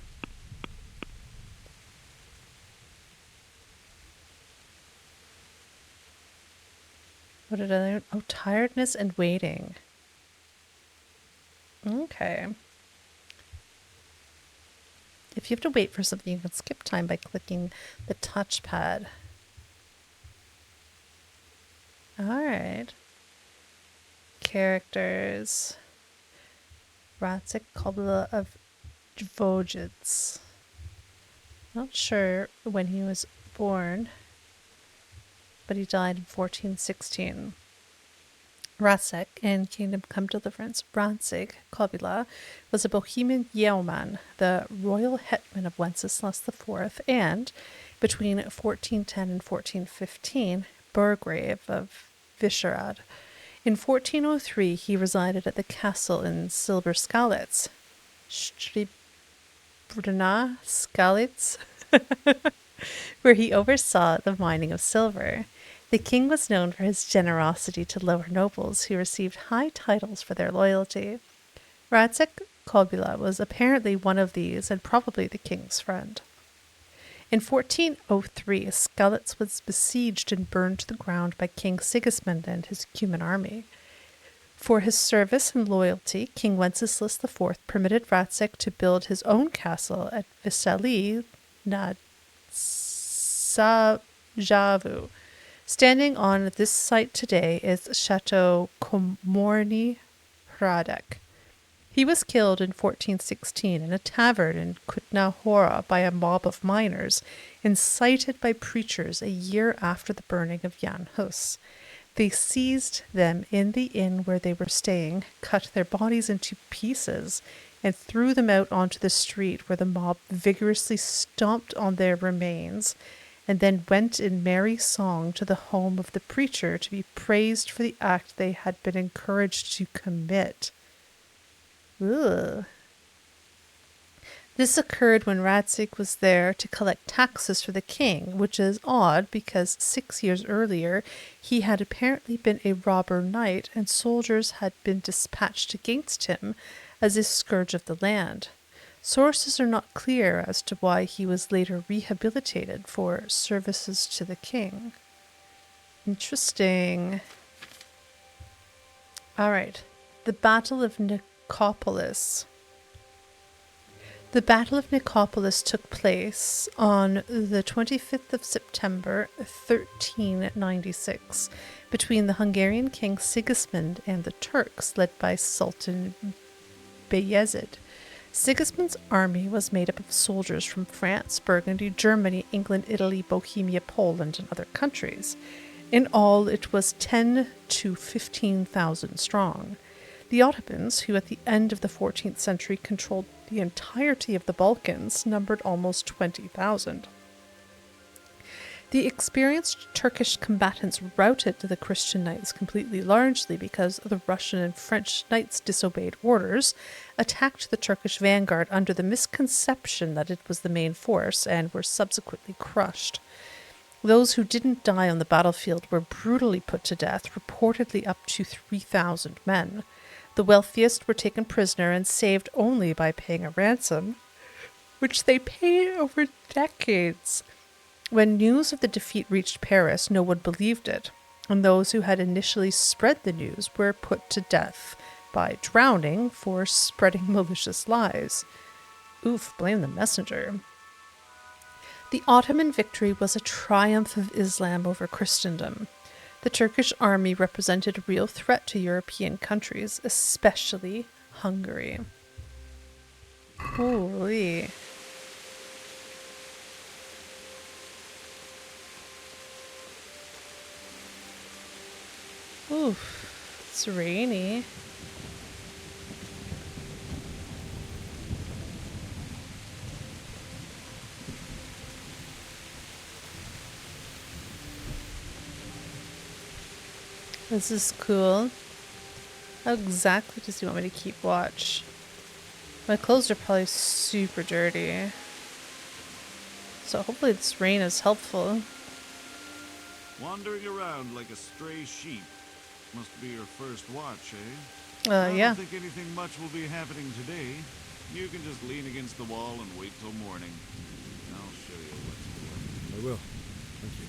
What did I learn? Oh, tiredness and waiting. Okay. If you have to wait for something, you can skip time by clicking the touchpad. Alright. Characters. Ratsik Kobla of Dvojits. Not sure when he was born, but he died in 1416. Ratsik in Kingdom Come Deliverance, Ratsik Kobila was a Bohemian yeoman, the royal hetman of Wenceslas IV, and between 1410 and 1415, burgrave of Vyšehrad. In 1403, he resided at the castle in Silberskalitz, Stribrna Skalitz, where he oversaw the mining of silver. The king was known for his generosity to lower nobles who received high titles for their loyalty. Ratsik Kobila was apparently one of these and probably the king's friend. In 1403, Skalitz was besieged and burned to the ground by King Sigismund and his Cuman army. For his service and loyalty, King Wenceslas IV permitted Ratsik to build his own castle at Vesely nad Sajavu. Standing on this site today is Chateau Komorny Hradec. He was killed in 1416 in a tavern in Kutna Hora by a mob of miners, incited by preachers a year after the burning of Jan Hus. They seized them in the inn where they were staying, cut their bodies into pieces, and threw them out onto the street where the mob vigorously stomped on their remains, and then went in merry song to the home of the preacher to be praised for the act they had been encouraged to commit. Ugh. This occurred when Ratsik was there to collect taxes for the king, which is odd because 6 years earlier he had apparently been a robber knight and soldiers had been dispatched against him as a scourge of the land. Sources are not clear as to why he was later rehabilitated for services to the king. Interesting. All right. the Battle of Nicopolis. The Battle of Nicopolis took place on the 25th of September 1396 between the Hungarian king Sigismund and the Turks led by Sultan Bayezid. Sigismund's army was made up of soldiers from France, Burgundy, Germany, England, Italy, Bohemia, Poland, and other countries. In all, it was 10 to 15,000 strong. The Ottomans, who at the end of the 14th century controlled the entirety of the Balkans, numbered almost 20,000. The experienced Turkish combatants routed the Christian knights completely, largely because the Russian and French knights disobeyed orders, attacked the Turkish vanguard under the misconception that it was the main force, and were subsequently crushed. Those who didn't die on the battlefield were brutally put to death, reportedly up to 3,000 men. The wealthiest were taken prisoner and saved only by paying a ransom, which they paid over decades. When news of the defeat reached Paris, no one believed it, and those who had initially spread the news were put to death by drowning for spreading malicious lies. Oof, blame the messenger. The Ottoman victory was a triumph of Islam over Christendom. The Turkish army represented a real threat to European countries, especially Hungary. Holy. Oof, it's rainy. This is cool. How exactly does he want me to keep watch? My clothes are probably super dirty. So hopefully this rain is helpful. Wandering around like a stray sheep. Must be your first watch, eh? Yeah. I don't think anything much will be happening today. You can just lean against the wall and wait till morning. I'll show you what's what. I will. Thank you.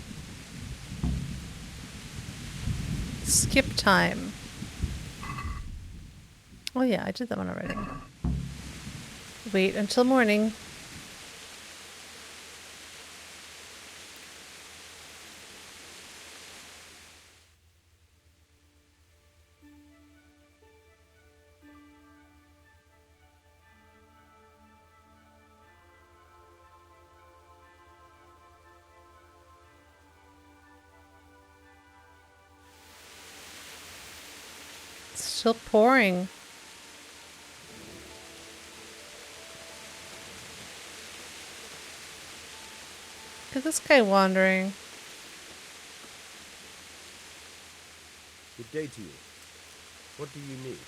Skip time. Oh yeah, I did that one already. Wait until morning. Still pouring. Look at this guy wandering. Good day to you. What do you need?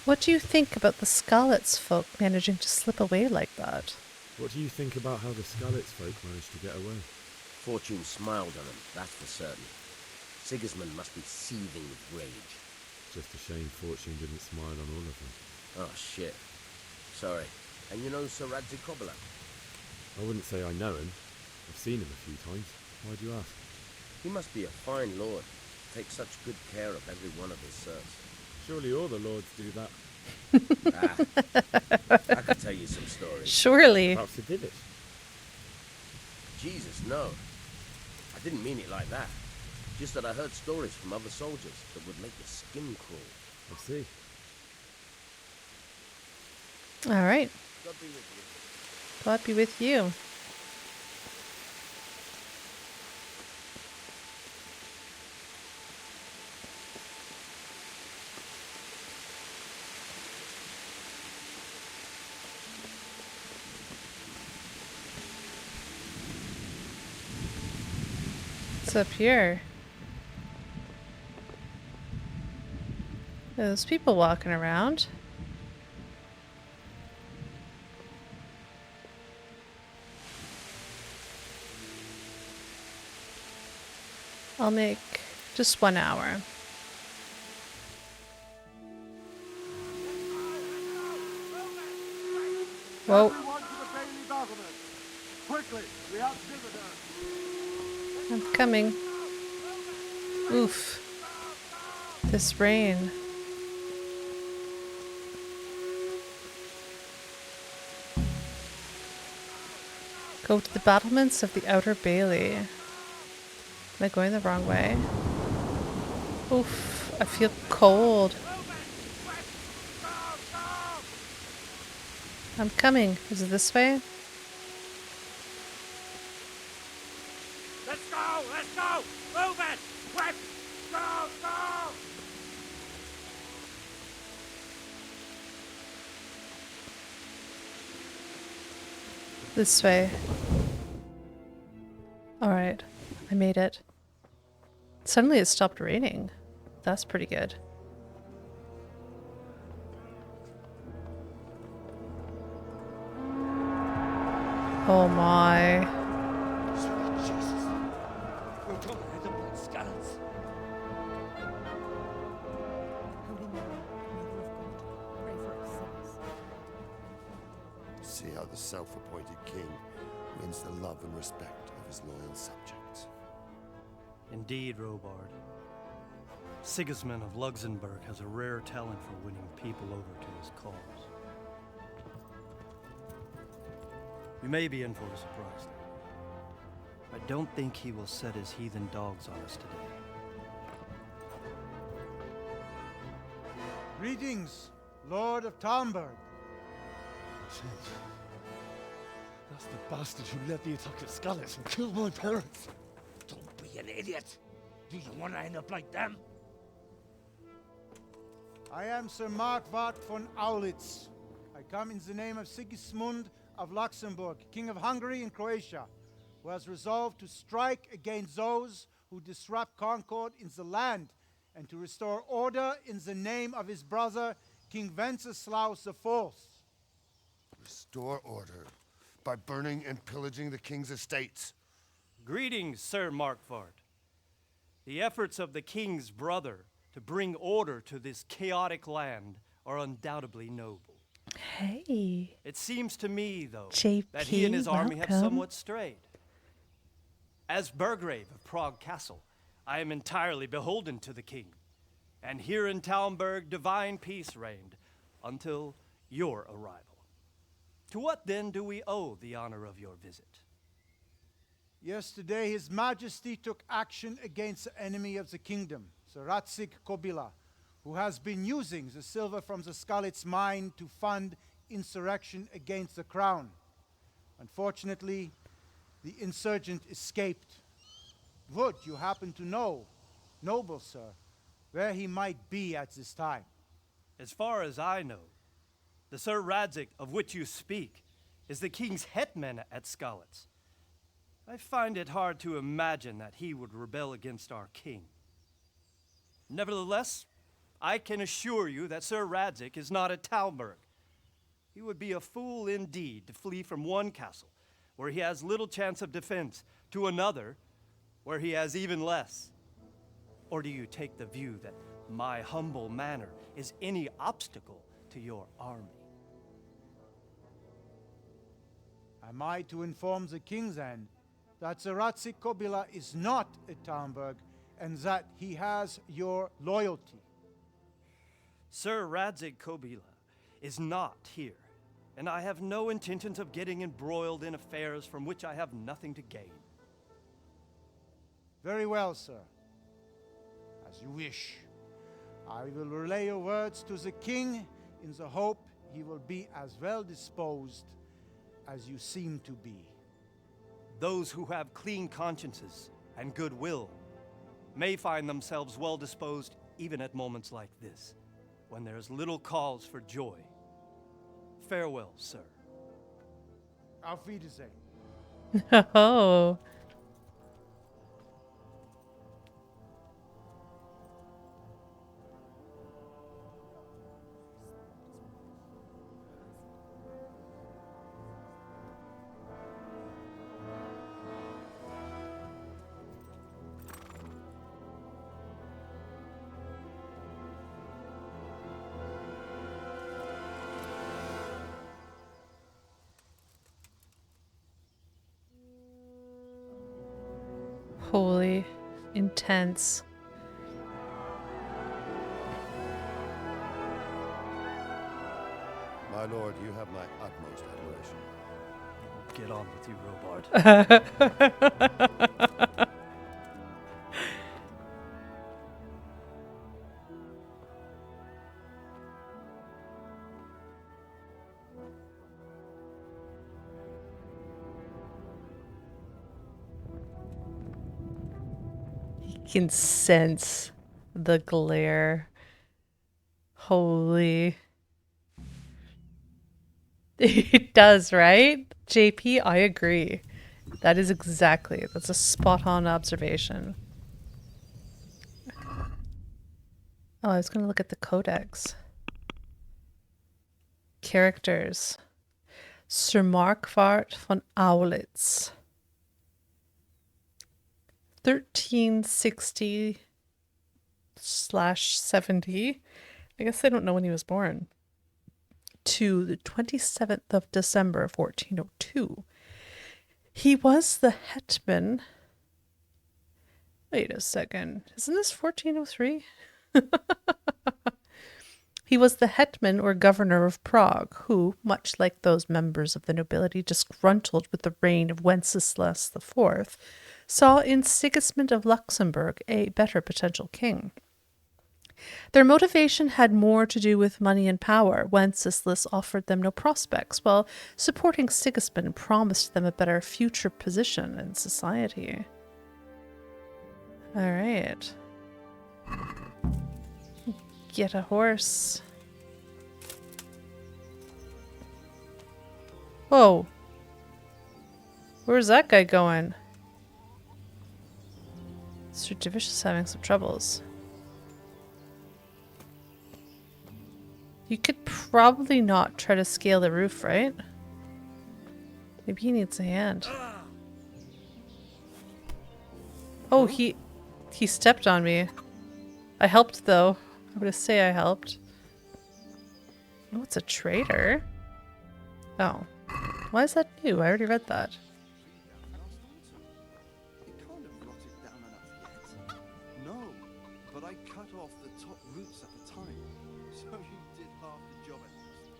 What do you think about the Skalitz folk managing to slip away like that? What do you think about how the Skalitz folk managed to get away? Fortune smiled on them, that's for certain. Sigismund must be seething with rage. Just a shame Fortune didn't smile on all of them. Oh, shit. Sorry. And you know Sir Radzi Kobbler? I wouldn't say I know him. I've seen him a few times. Why do you ask? He must be a fine lord. Takes such good care of every one of his serfs. Surely all the lords do that. I could tell you some stories. Surely. Perhaps he did it. Jesus, no. I didn't mean it like that. Just that I heard stories from other soldiers that would make your skin crawl. I see. All right. God be with you. God be with you. What's up here? There's people walking around. I'll make just 1 hour. Whoa. Quickly, we have visitors. I'm coming. Oof. This rain. Go to the battlements of the Outer Bailey. Am I going the wrong way? Oof, I feel cold. I'm coming. Is it this way? Let's go! Let's go! Move it! Quick! Go! Go! This way. Alright, I made it. Suddenly it stopped raining. That's pretty good. Oh my. Sweet Jesus. We're going to end up like skeletons. Holy Mary, Mother of God, pray for us sinners. See how the self-appointed king wins the love and respect of his loyal subjects. Indeed, Robard. Sigismund of Luxembourg has a rare talent for winning people over to his cause. You may be in for a surprise, though. I don't think he will set his heathen dogs on us today. Greetings, Lord of Talmberg. That's the bastard who led the attack at Skalitz and killed my parents. Don't be an idiot. Do you want to end up like them? I am Sir Markwart von Aulitz. I come in the name of Sigismund of Luxembourg, King of Hungary and Croatia, who has resolved to strike against those who disrupt concord in the land and to restore order in the name of his brother, King Wenceslaus IV. Restore order by burning and pillaging the king's estates. Greetings, Sir Markwart. The efforts of the king's brother to bring order to this chaotic land are undoubtedly noble. Hey. It seems to me, though, JP, that he and his army have welcome. somewhat strayed. As Burgrave of Prague Castle, I am entirely beholden to the king. And here in Talmberg, divine peace reigned until your arrival. To what then do we owe the honor of your visit? Yesterday, His Majesty took action against the enemy of the kingdom, Sir Radzik Kobila, who has been using the silver from the Skalitz mine to fund insurrection against the crown. Unfortunately, the insurgent escaped. Would you happen to know, noble sir, where he might be at this time? As far as I know, the Sir Radzik of which you speak is the king's hetman at Skalitz. I find it hard to imagine that he would rebel against our king. Nevertheless, I can assure you that Sir Radzik is not at Talmberg. He would be a fool indeed to flee from one castle, where he has little chance of defense, to another, where he has even less. Or do you take the view that my humble manner is any obstacle to your army? Am I to inform the king then that Sir Radzik Kobila is not at Talmberg and that he has your loyalty? Sir Radzik Kobila is not here, and I have no intentions of getting embroiled in affairs from which I have nothing to gain. Very well, sir. As you wish. I will relay your words to the king in the hope he will be as well disposed as you seem to be. Those who have clean consciences and goodwill may find themselves well disposed even at moments like this, when there is little cause for joy. Farewell, sir. Auf Wiedersehen. Oh. Holy, intense. My lord, you have my utmost admiration. Get on with you, Robard. You can sense the glare. Holy. It does, right? JP, I agree. That's a spot on observation. Oh, I was going to look at the codex. Characters. Sir Markwart von Aulitz. 1360/70. I guess I don't know when he was born. To the 27th of December, 1402. He was the hetman. Wait a second. Isn't this 1403? He was the hetman or governor of Prague, who, much like those members of the nobility disgruntled with the reign of Wenceslas IV, saw in Sigismund of Luxembourg a better potential king. Their motivation had more to do with money and power. Wenceslas offered them no prospects, while supporting Sigismund promised them a better future position in society. All right. Get a horse. Whoa. Where's that guy going? Sir Divish is having some troubles. You could probably not try to scale the roof, right? Maybe he needs a hand. Oh, he stepped on me. I helped though. I'm gonna say I helped. Oh, it's a traitor. Oh. Why is that new? I already read that. No, but I cut off the top roots at the time, so you did half the job at least.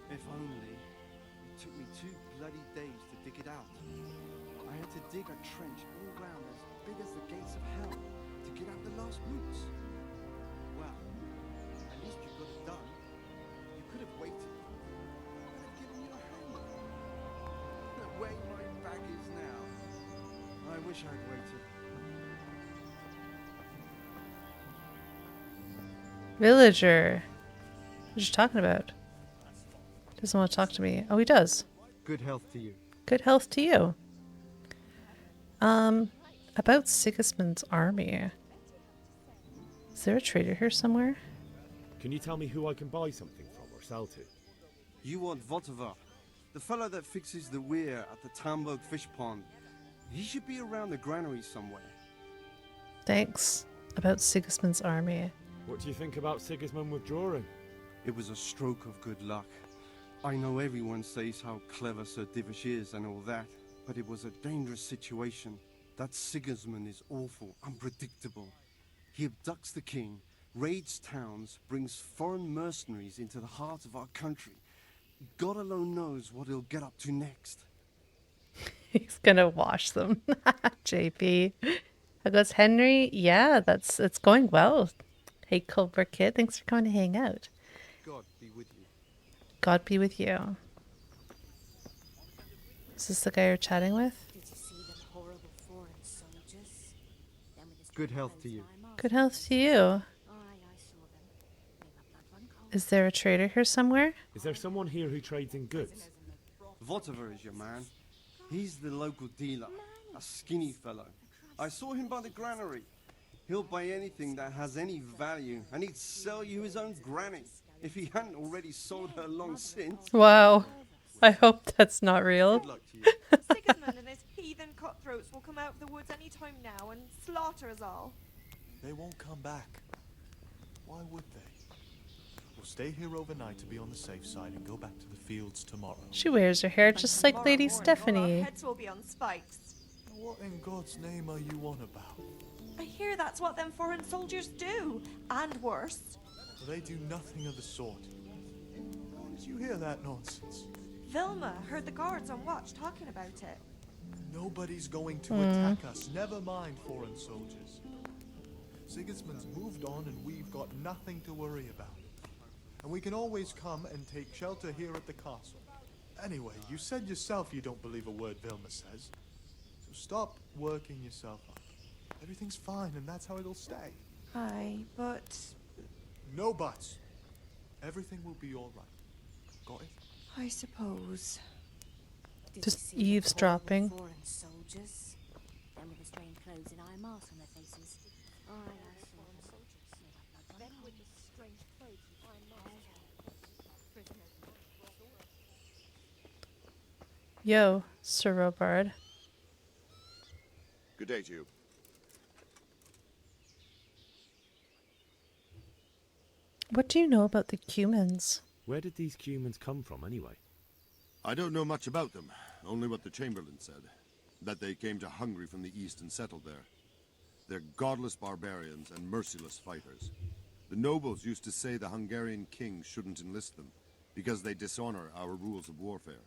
If only. It took me 2 bloody days to dig it out. I had to dig a trench all round as big as the gates of hell to get out the last roots. Well, at least you got it done. You could have waited. I could have given you a hand. The way my back is now. I wish I'd waited. Villager. What are you talking about? Doesn't want to talk to me. Oh, he does. Good health to you. Good health to you. About Sigismund's army. Is there a trader here somewhere? Can you tell me who I can buy something from or sell to? You want Votovar, the fellow that fixes the weir at the Talmberg fish pond. He should be around the granary somewhere. Thanks. About Sigismund's army. What do you think about Sigismund withdrawing? It was a stroke of good luck. I know everyone says how clever Sir Divish is and all that, but it was a dangerous situation. That Sigismund is awful, unpredictable. He abducts the king, raids towns, brings foreign mercenaries into the heart of our country. God alone knows what he'll get up to next. He's gonna wash them. JP. How goes Henry? Yeah, it's going well. Hey, Culver Kid, thanks for coming to hang out. God be with you. God be with you. Is this the guy you're chatting with? Good health to you. Good health to you. Is there a trader here somewhere? Is there someone here who trades in goods? Votovar is your man. He's the local dealer, a skinny fellow. I saw him by the granary. He'll buy anything that has any value, and he'd sell you his own granny, if he hadn't already sold her long since. Wow. I hope that's not real. Good luck to you. Sigismund and his heathen cutthroats will come out of the woods any time now and slaughter us all. They won't come back. Why would they? We'll stay here overnight to be on the safe side and go back to the fields tomorrow. She wears her hair just like Lady Stephanie. Our heads will be on spikes. What in God's name are you on about? I hear that's what them foreign soldiers do, and worse. They do nothing of the sort. How did you hear that nonsense? Vilma heard the guards on watch talking about it. Nobody's going to attack us, never mind foreign soldiers. Sigismund's moved on and we've got nothing to worry about. And we can always come and take shelter here at the castle. Anyway, you said yourself you don't believe a word Vilma says. So stop working yourself up. Everything's fine and that's how it'll stay. Aye, but... No buts. Everything will be all right. Got it? I suppose. Just eavesdropping. Foreign soldiers. Them with the strange clothes and iron masks on their faces. Oh, I see. Foreign soldiers. Them with the strange clothes and iron masks. Prisoners. Yo, Sir Robard. Good day to you. What do you know about the Cumans? Where did these humans come from, anyway? I don't know much about them, only what the Chamberlain said. That they came to Hungary from the east and settled there. They're godless barbarians and merciless fighters. The nobles used to say the Hungarian king shouldn't enlist them, because they dishonor our rules of warfare.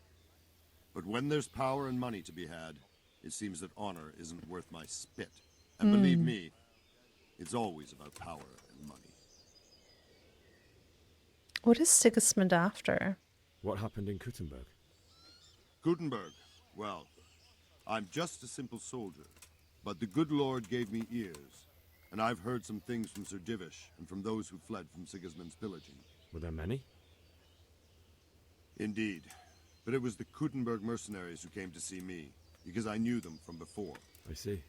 But when there's power and money to be had, it seems that honor isn't worth my spit. And believe me, it's always about power and money. What is Sigismund after? What happened in Kuttenberg? Gutenberg, well, I'm just a simple soldier, but the good Lord gave me ears, and I've heard some things from Sir Divish and from those who fled from Sigismund's pillaging. Were there many? Indeed, but it was the Kuttenberg mercenaries who came to see me, because I knew them from before. I see.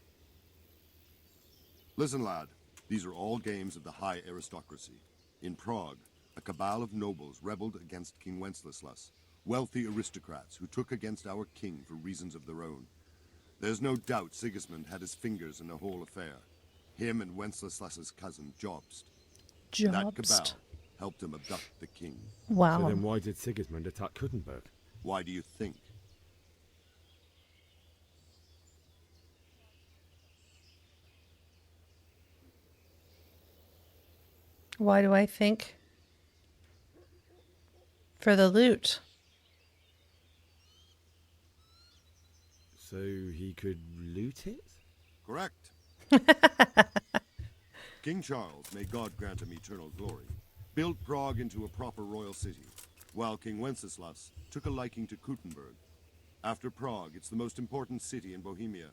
Listen, lad, these are all games of the high aristocracy. In Prague, a cabal of nobles rebelled against King Wenceslas, wealthy aristocrats who took against our king for reasons of their own. There's no doubt Sigismund had his fingers in the whole affair. Him and Wenceslas's cousin, Jobst. That cabal helped him abduct the king. Wow. So then why did Sigismund attack Kuttenberg? Why do you think? Why do I think? For the loot. So he could loot it? Correct. King Charles, may God grant him eternal glory, built Prague into a proper royal city, while King Wenceslas took a liking to Kuttenberg. After Prague, it's the most important city in Bohemia,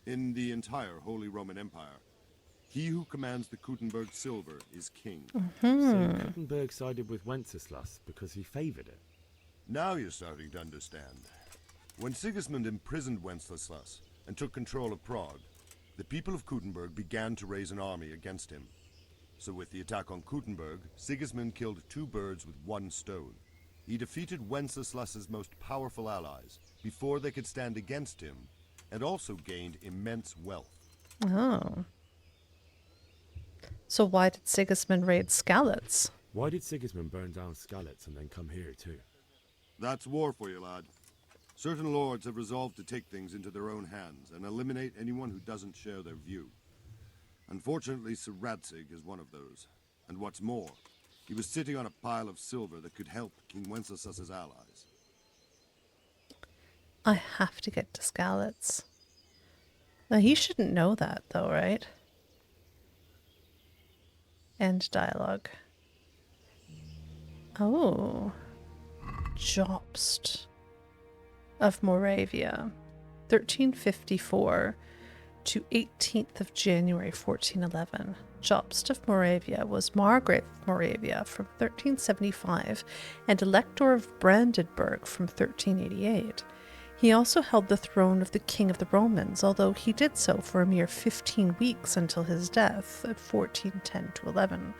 in the entire Holy Roman Empire. He who commands the Kuttenberg silver is king. So Kuttenberg sided with Wenceslas because he favored it. Now you're starting to understand. When Sigismund imprisoned Wenceslas and took control of Prague, the people of Kuttenberg began to raise an army against him. So with the attack on Kuttenberg, Sigismund killed two birds with one stone. He defeated Wenceslas's most powerful allies before they could stand against him, and also gained immense wealth. Oh. So why did Sigismund raid Skalitz? Why did Sigismund burn down Skalitz and then come here too? That's war for you, lad. Certain lords have resolved to take things into their own hands and eliminate anyone who doesn't share their view. Unfortunately, Sir Radzig is one of those. And what's more, he was sitting on a pile of silver that could help King Wenceslas's allies. I have to get to Skalitz. Now, he shouldn't know that, though, right? End dialogue. Oh. Jobst of Moravia, 1354 to 18th of January 1411. Jobst of Moravia was Margrave of Moravia from 1375 and Elector of Brandenburg from 1388. He also held the throne of the King of the Romans, although he did so for a mere 15 weeks until his death at 1410-11.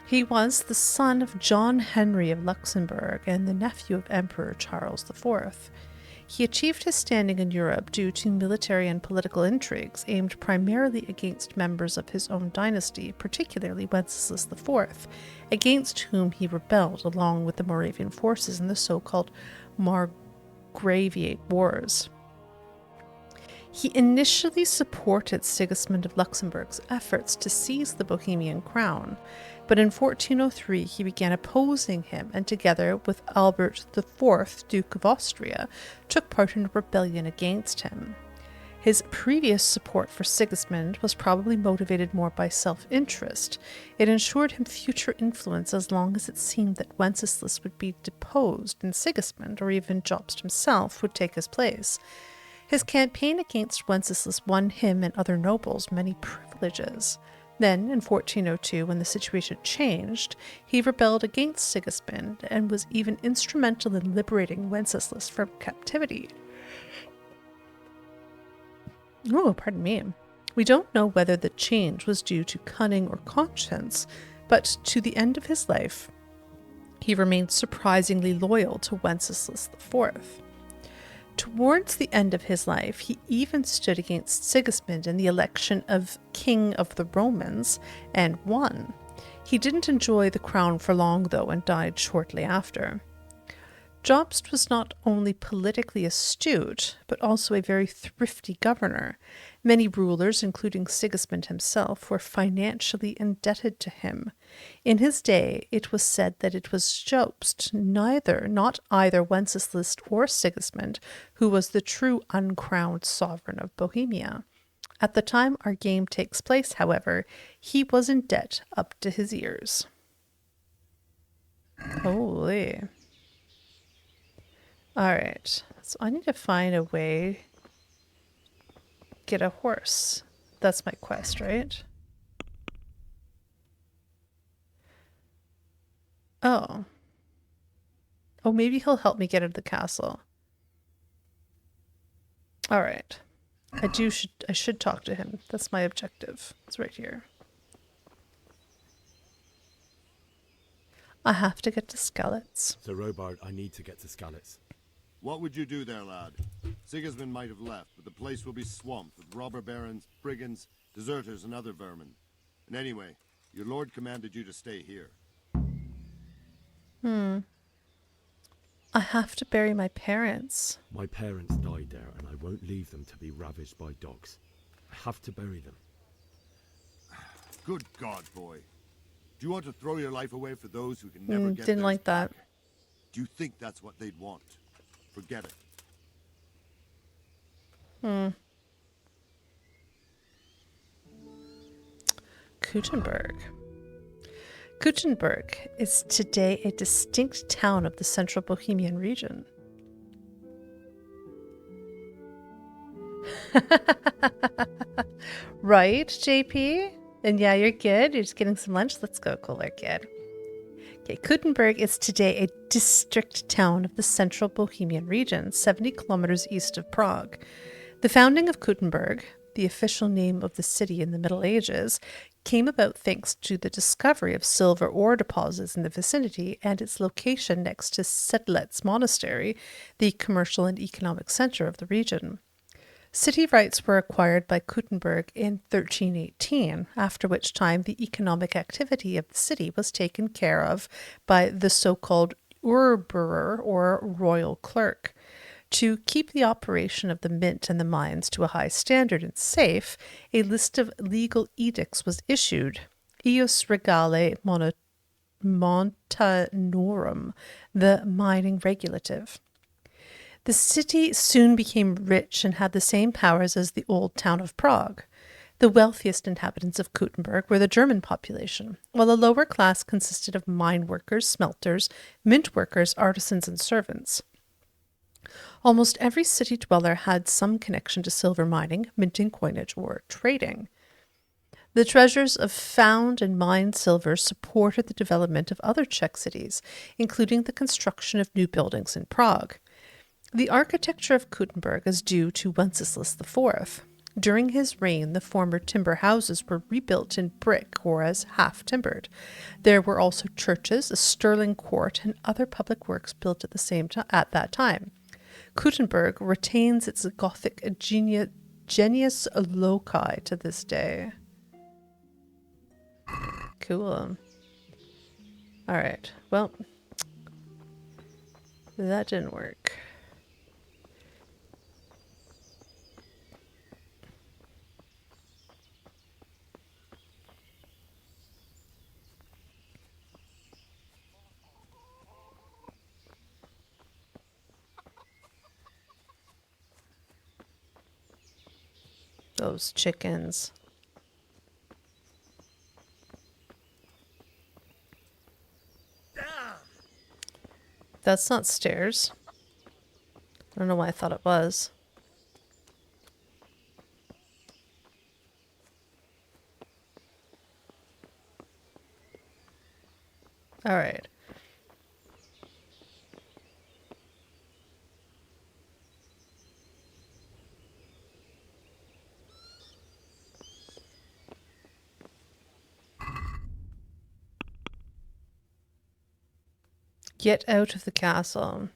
He was the son of John Henry of Luxembourg and the nephew of Emperor Charles IV. He achieved his standing in Europe due to military and political intrigues aimed primarily against members of his own dynasty, particularly Wenceslas IV, against whom he rebelled along with the Moravian forces in the so-called Margraviate Wars. He initially supported Sigismund of Luxembourg's efforts to seize the Bohemian crown. but in 1403 he began opposing him and together with Albert IV, Duke of Austria, took part in a rebellion against him. His previous support for Sigismund was probably motivated more by self-interest. It ensured him future influence as long as it seemed that Wenceslas would be deposed and Sigismund, or even Jobst himself, would take his place. His campaign against Wenceslas won him and other nobles many privileges. Then, in 1402, when the situation changed, he rebelled against Sigismund and was even instrumental in liberating Wenceslas from captivity. Oh, pardon me. We don't know whether the change was due to cunning or conscience, but to the end of his life, he remained surprisingly loyal to Wenceslas IV. Towards the end of his life, he even stood against Sigismund in the election of King of the Romans and won. He didn't enjoy the crown for long, though, and died shortly after. Jobst was not only politically astute, but also a very thrifty governor. Many rulers, including Sigismund himself, were financially indebted to him. In his day, it was said that it was Jobst, not either Wenceslas or Sigismund, who was the true uncrowned sovereign of Bohemia. At the time our game takes place, however, he was in debt up to his ears. Holy. Alright, so I need to find a way get a horse. That's my quest, right? Oh. Oh, maybe he'll help me get out of the castle. Alright. I should talk to him. That's my objective. It's right here. I have to get to Skalitz. Sir Robard, I need to get to Skalitz. What would you do there, lad? Sigismund might have left, but the place will be swamped with robber barons, brigands, deserters, and other vermin. And anyway, your lord commanded you to stay here. I have to bury my parents. My parents died there, and I won't leave them to be ravaged by dogs. I have to bury them. Good God, boy. Do you want to throw your life away for those who can never get Didn't like that. Do you think that's what they'd want? Forget it. Kuttenberg. Kuttenberg is today a distinct town of the central Bohemian region. Right, JP? And yeah, you're good. You're just getting some lunch. Let's go, cooler kid. Okay, Kuttenberg is today a district town of the central Bohemian region, 70 kilometers east of Prague. The founding of Kuttenberg, the official name of the city in the Middle Ages, came about thanks to the discovery of silver ore deposits in the vicinity and its location next to Sedlec Monastery, the commercial and economic center of the region. City rights were acquired by Kuttenberg in 1318, after which time the economic activity of the city was taken care of by the so-called Urberer, or royal clerk. To keep the operation of the mint and the mines to a high standard and safe, a list of legal edicts was issued, Ius Regale Montanorum, the mining regulative. The city soon became rich and had the same powers as the old town of Prague. The wealthiest inhabitants of Kuttenberg were the German population, while the lower class consisted of mine workers, smelters, mint workers, artisans, and servants. Almost every city dweller had some connection to silver mining, minting coinage, or trading. The treasures of found and mined silver supported the development of other Czech cities, including the construction of new buildings in Prague. The architecture of Kuttenberg is due to Wenceslas IV. During his reign, the former timber houses were rebuilt in brick or as half-timbered. There were also churches, a sterling court, and other public works built at that time. Kuttenberg retains its Gothic genius loci to this day. Cool. Alright, well, that didn't work. those chickens. That's not stairs. I don't know why I thought it was. All right. Get out of the castle.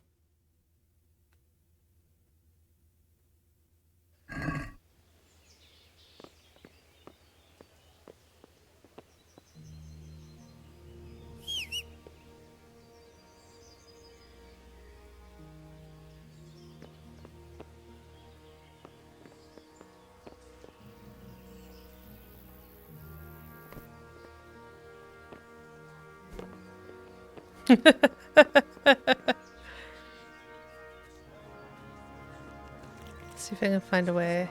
See if I can find a way.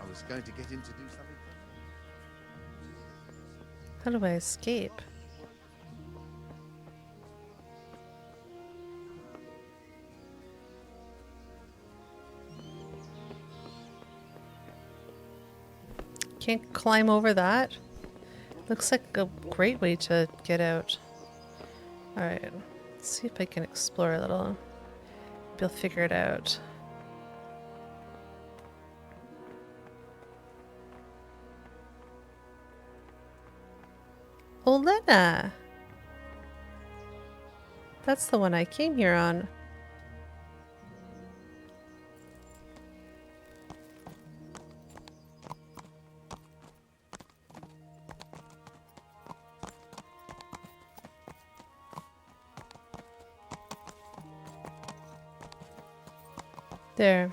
I was going to get him to do something. How do I escape? Can't climb over that? Looks like a great way to get out. Alright, let's see if I can explore a little. Maybe I'll figure it out. Olena! That's the one I came here on. There.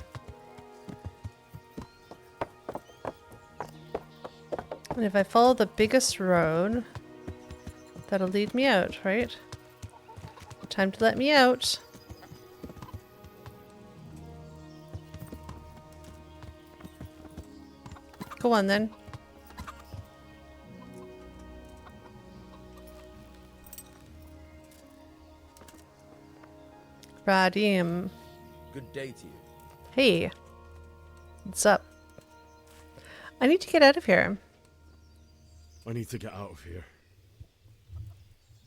And if I follow the biggest road, that'll lead me out, right? Time to let me out. Go on then. Radim. Good day to you. Hey. What's up? I need to get out of here. I need to get out of here.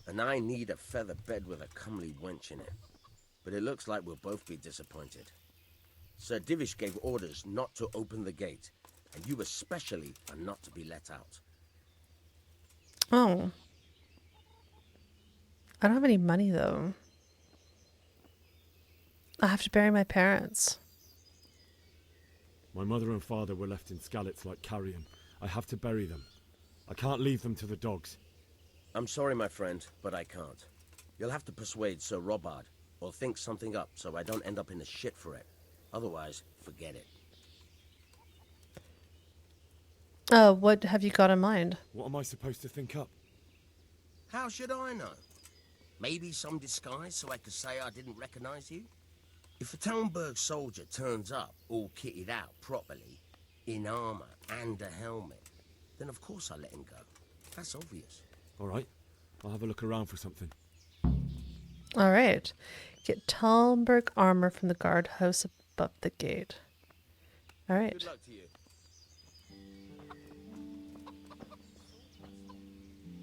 And I need a feather bed with a comely wench in it. But it looks like we'll both be disappointed. Sir Divish gave orders not to open the gate, and you especially are not to be let out. Oh. I don't have any money though. I have to bury my parents. My mother and father were left in Skalitz like carrion. I have to bury them. I can't leave them to the dogs. I'm sorry, my friend, but I can't. You'll have to persuade Sir Robard, or think something up so I don't end up in the shit for it. Otherwise, forget it. What have you got in mind? What am I supposed to think up? How should I know? Maybe some disguise so I could say I didn't recognize you? If a Talmberg soldier turns up all kitted out properly, in armor and a helmet, then of course I let him go. That's obvious. All right, I'll have a look around for something. All right. Get Talmberg armor from the guardhouse above the gate. All right. Good luck to you.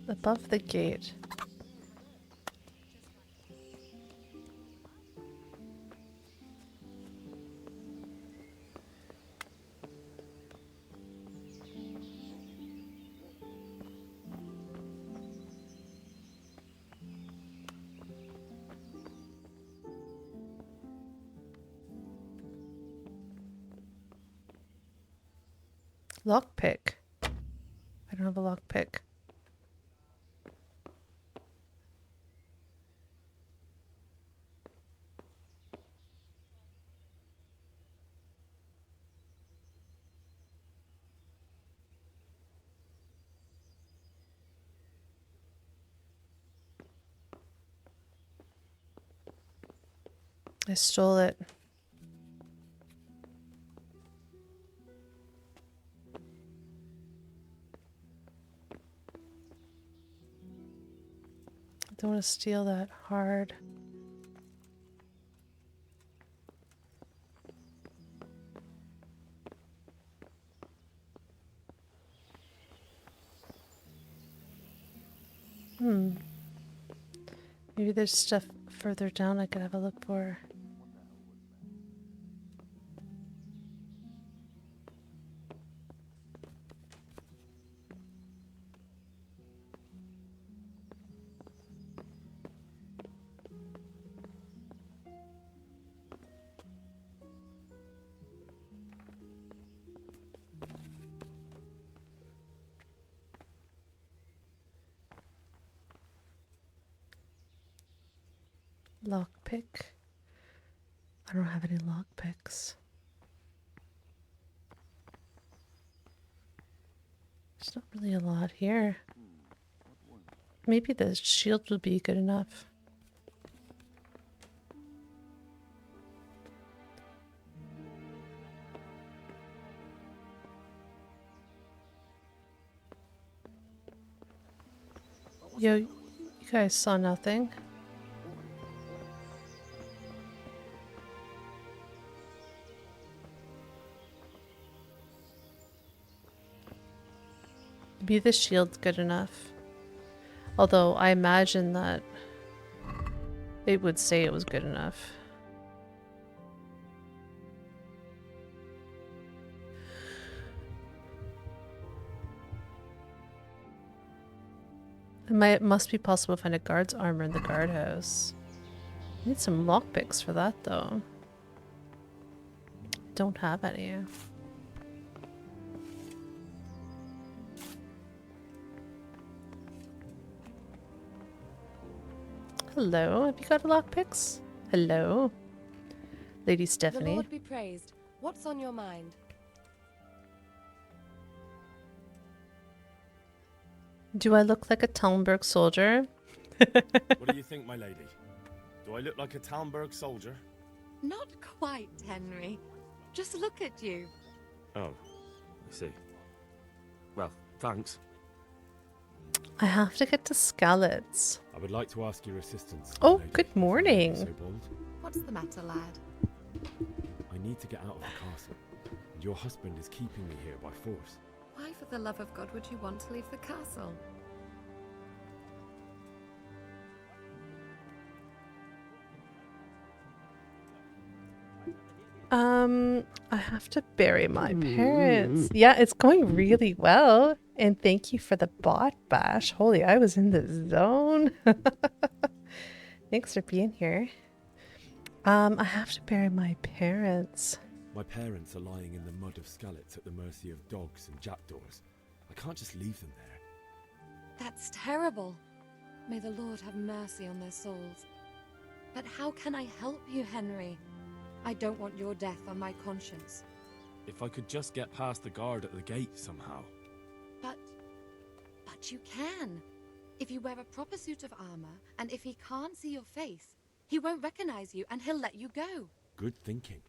Above the gate. Lockpick. I don't have a lockpick. I stole it. I don't want to steal that hard. Maybe there's stuff further down I could have a look for. Lockpick. I don't have any lockpicks. There's not really a lot here. Maybe the shield would be good enough. Yo, you guys saw nothing? Maybe the shield's good enough. Although I imagine that it would say it was good enough. It must be possible to find a guard's armor in the guardhouse. I need some lockpicks for that though. Don't have any. Hello, have you got lockpicks? Hello, Lady Stephanie. The Lord be praised. What's on your mind? Do I look like a Talmberg soldier? What do you think, my lady? Do I look like a Talmberg soldier? Not quite, Henry. Just look at you. Oh, I see. Well, thanks. I have to get to Skalitz. I would like to ask your assistance. Oh, lady, good morning. so bold. What's the matter, lad? I need to get out of the castle. And your husband is keeping me here by force. Why, for the love of God, would you want to leave the castle? I have to bury my parents. Yeah, it's going really well. And thank you for the bot bash. Holy, I was in the zone. Thanks for being here. I have to bury my parents. My parents are lying in the mud of Skalitz at the mercy of dogs and jackdaws. I can't just leave them there. That's terrible. May the Lord have mercy on their souls. But how can I help you, Henry? I don't want your death on my conscience. If I could just get past the guard at the gate somehow. But you can. If you wear a proper suit of armor, and if he can't see your face, he won't recognize you and he'll let you go. Good thinking.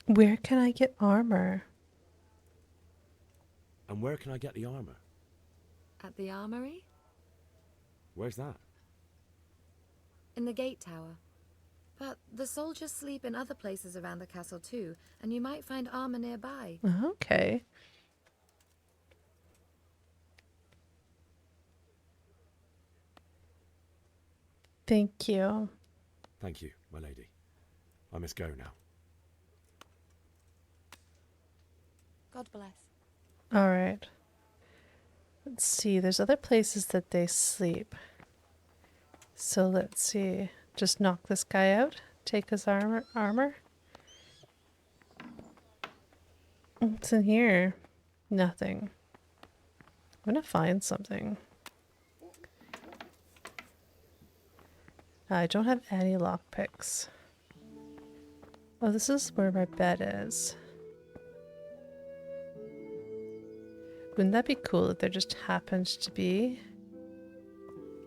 Where can I get armor? And where can I get the armor? At the armory? Where's that? In the gate tower. But the soldiers sleep in other places around the castle too, and you might find armor nearby. Okay. Thank you. Thank you, my lady. I must go now. God bless. All right. Let's see. There's other places that they sleep. So let's see. Just knock this guy out. Take his armor. What's in here? Nothing. I'm gonna find something. I don't have any lockpicks. Oh, this is where my bed is. Wouldn't that be cool if there just happened to be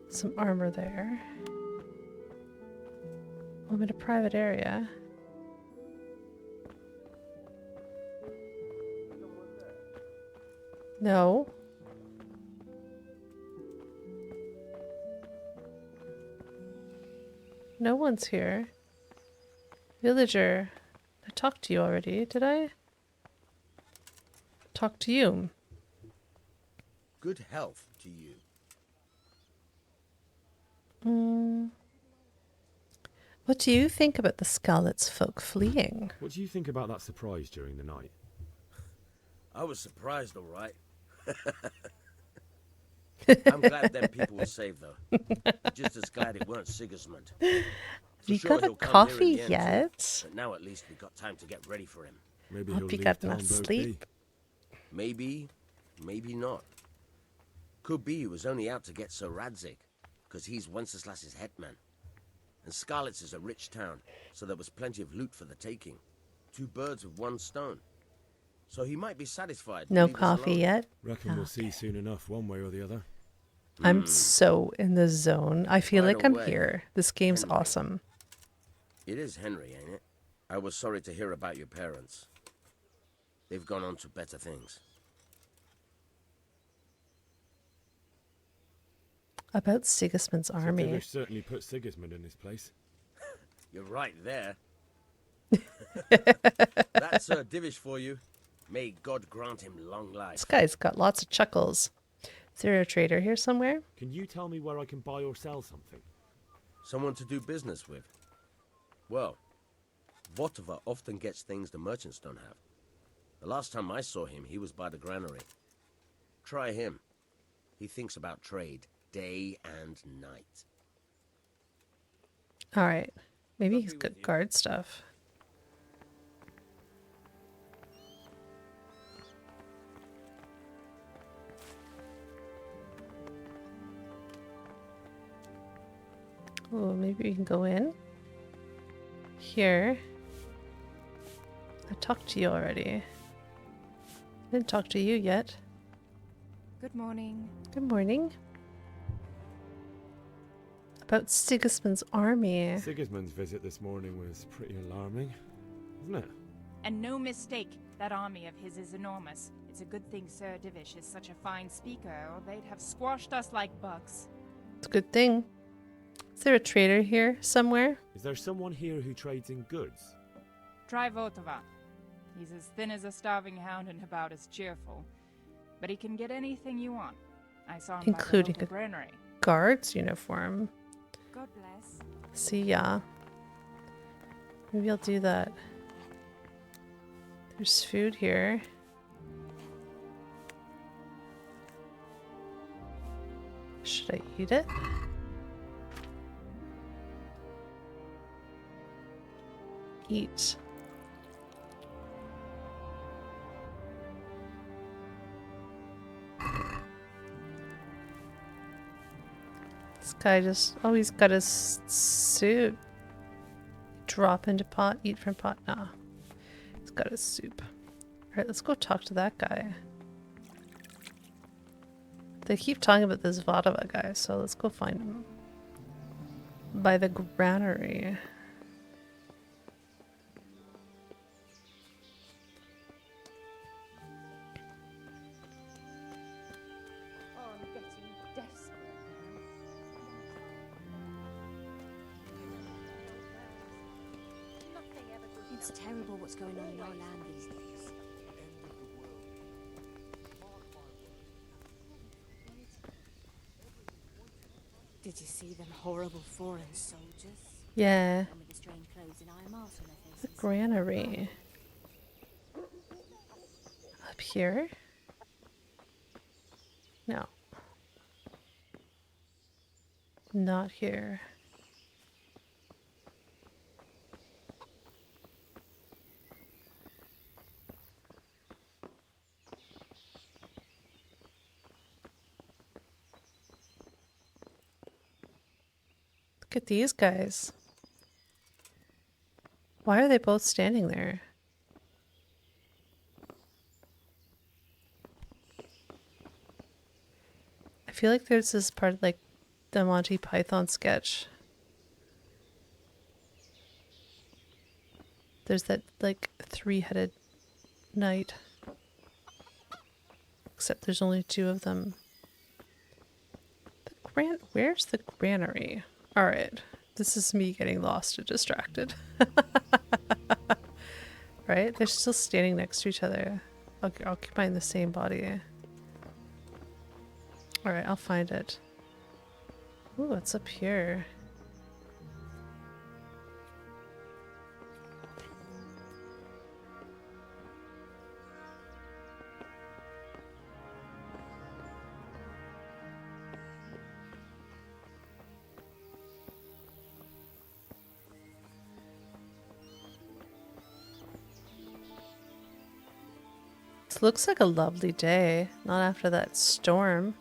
some armor there? I'm in a private area. No. No one's here. Villager. I talked to you already, did I? Talk to you. Good health to you. What do you think about the Skalitz folk fleeing? What do you think about that surprise during the night? I was surprised, all right. I'm glad them people were saved, though. Just as glad it weren't Sigismund. You got a coffee yet? But now at least we got time to get ready for him. Maybe Hope you got enough sleep. Maybe, maybe not. Could be he was only out to get Sir Radzig, because he's Wenceslas's hetman. And Skalitz is a rich town, so there was plenty of loot for the taking. 2 birds with 1 stone. So he might be satisfied. No coffee yet? Reckon we'll see soon enough, one way or the other. I'm so in the zone. I feel like I'm away. here. This game's Henry. awesome. It is Henry, ain't it? I was sorry to hear about your parents. They've gone on to better things. About Sigismund's army. They certainly put Sigismund in his place. You're right there. That's Divish for you. May God grant him long life. This guy's got lots of chuckles. Is there a trader here somewhere? Can you tell me where I can buy or sell something? Someone to do business with. Well, Votova often gets things the merchants don't have. The last time I saw him, he was by the granary. Try him. He thinks about trade day and night. Alright. Maybe he's got guard stuff. Oh, maybe we can go in. Here. I talked to you already. I didn't talk to you yet. Good morning. Good morning. About Sigismund's army. Sigismund's visit this morning was pretty alarming, wasn't it? And no mistake, that army of his is enormous. It's a good thing Sir Divish is such a fine speaker, or they'd have squashed us like bugs. It's a good thing. Is there a trader here somewhere? Is there someone here who trades in goods? Try Votova. He's as thin as a starving hound and about as cheerful. But he can get anything you want. I saw him Including by the local a granary. guard's uniform. God bless. See ya. Maybe I'll do that. There's food here. Should I eat it? Eat. This guy just, oh, he's got his suit. Drop into pot, eat from pot. Nah. He's got his soup. Alright, let's go talk to that guy. They keep talking about this Votova guy, so let's go find him. By the granary. It's terrible what's going on in our land these days. Did you see them horrible foreign soldiers? Yeah. And with the strange clothes and iron marks on their The faces. granary. Up here? No. Not here. Look at these guys. Why are they both standing there? I feel like there's this part like the Monty Python sketch There's that, like, three-headed knight. Except there's only two of them. Where's the granary? Alright. This is me getting lost and distracted. Right? They're still standing next to each other. Occupying the same body. Alright, I'll find it. Ooh, what's up here? This looks like a lovely day, not after that storm.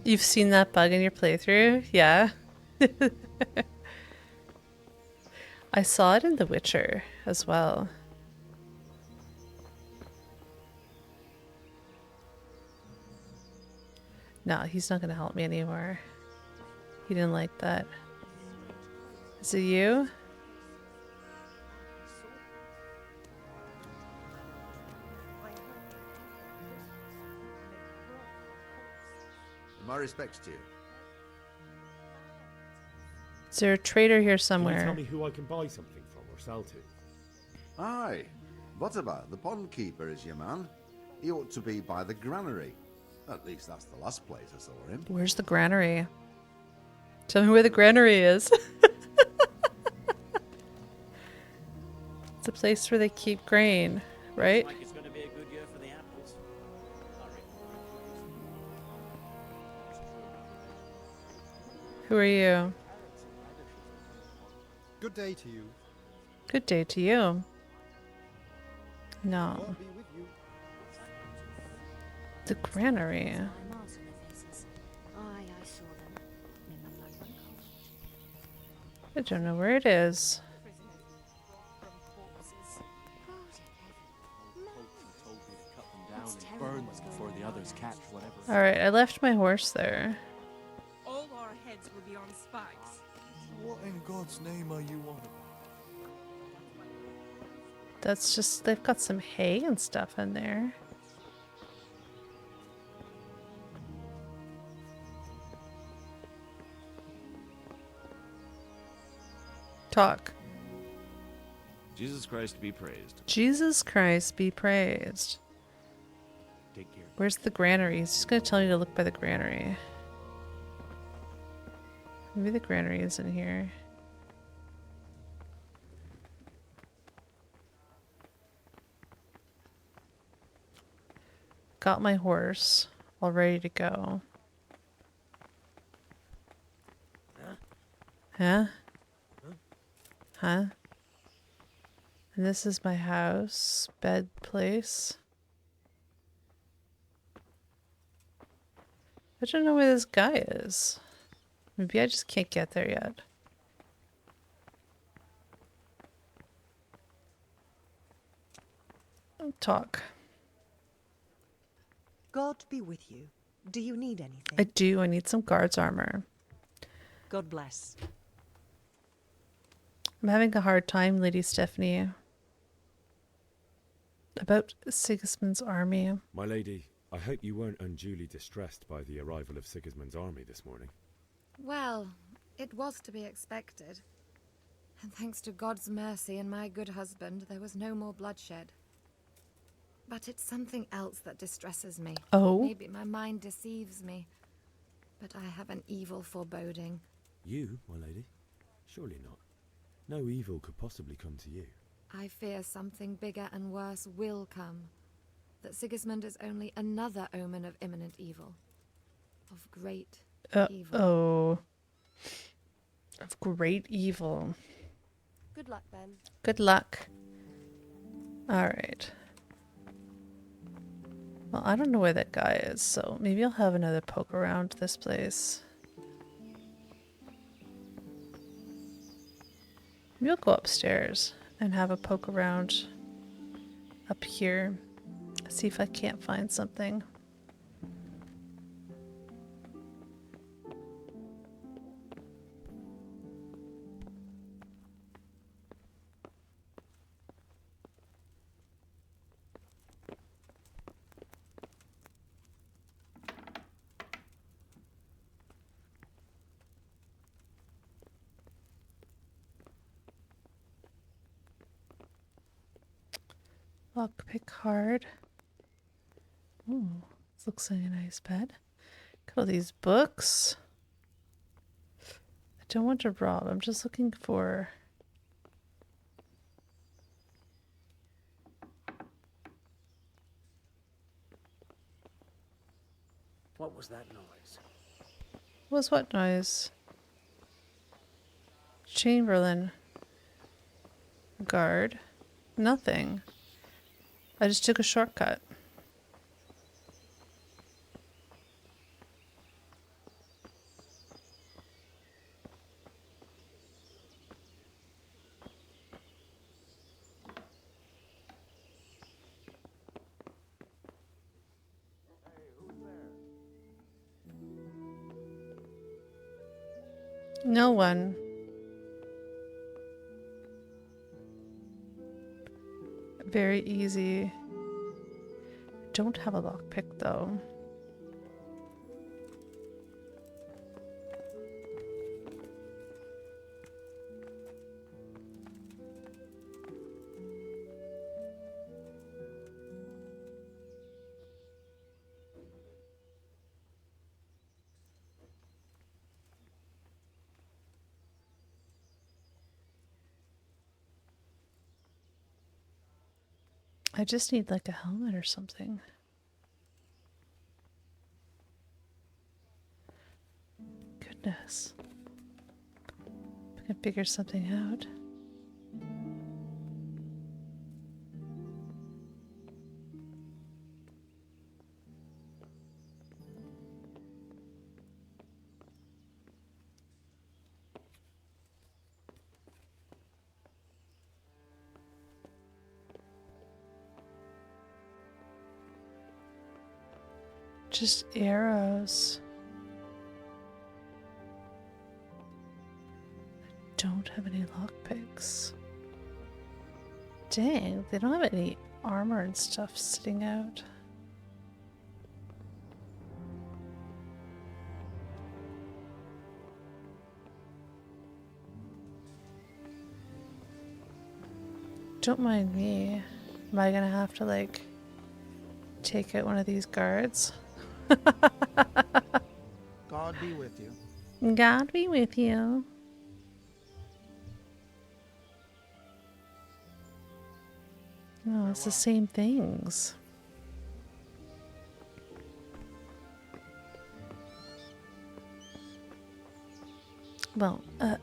You've seen that bug in your playthrough? Yeah. I saw it in The Witcher as well. No, he's not going to help me anymore. He didn't like that. Is it you? My respects to you. Is there a trader here Can somewhere? you tell me who I can buy something from or sell to? Aye. What about the pond keeper is your man? He ought to be by the granary. At least that's the last place I saw him. Where's the granary? Tell me where the granary is. It's a place where they keep grain, right? Like it's going to be a good year for the apples. Who are you? Good day to you. Good day to you. No. God be with you. The granary. I don't know where it is. Before the others catch whatever. Alright, I left my horse there. All our heads will be on spikes. What in God's name are you on about? That's just, they've got some hay and stuff in there. Talk. Jesus Christ be praised. Jesus Christ be praised. Take care. Where's the granary? He's just gonna tell you to look by the granary. Maybe the granary is in here. Got my horse all ready to go. Huh? Huh? And this is my house, bed place. I don't know where this guy is. Maybe I just can't get there yet. Talk. God be with you. Do you need anything? I do. I need some guard's armor. God bless. I'm having a hard time, Lady Stephanie. About Sigismund's army. My lady, I hope you weren't unduly distressed by the arrival of Sigismund's army this morning. Well, it was to be expected. And thanks to God's mercy and my good husband, there was no more bloodshed. But it's something else that distresses me. Oh? Maybe my mind deceives me. But I have an evil foreboding. You, my lady? Surely not. No evil could possibly come to you. I fear something bigger and worse will come. That Sigismund is only another omen of imminent evil. Of great evil. Oh. Of great evil. Good luck, Ben. Good luck. Alright. Well, I don't know where that guy is, so maybe I'll have another poke around this place. Maybe I'll go upstairs and have a poke around up here. See if I can't find something. Lockpick card. Ooh, this looks like a nice bed. Look at all these books. I don't want to rob. I'm just looking for... What was that noise? Was what noise? Chamberlain. Guard. Nothing. I just took a shortcut. No one. Very easy. Don't have a lockpick though. I just need like a helmet or something. Goodness. I can figure something out. Just arrows. I don't have any lockpicks. Dang, they don't have any armor and stuff sitting out. Don't mind me. Am I gonna have to like take out one of these guards? God be with you. God be with you. No, it's the same things. Well,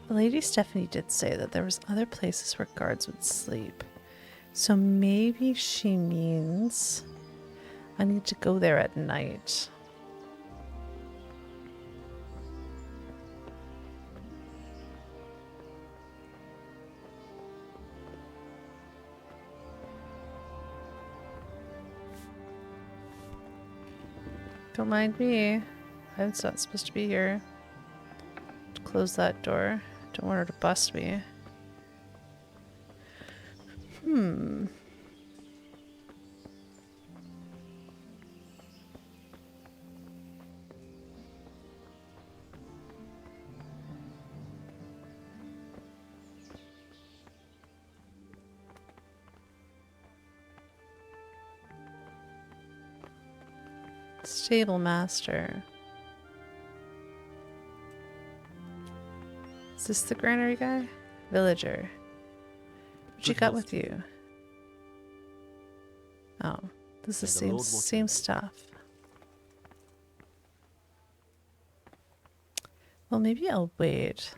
Lady Stephanie did say that there was other places where guards would sleep. So maybe she means I need to go there at night. Don't mind me. I'm not supposed to be here. Close that door. Don't want her to bust me. Stable master. Is this the granary guy? Villager. What you got with you? Oh, this is the same stuff. Well, maybe I'll wait.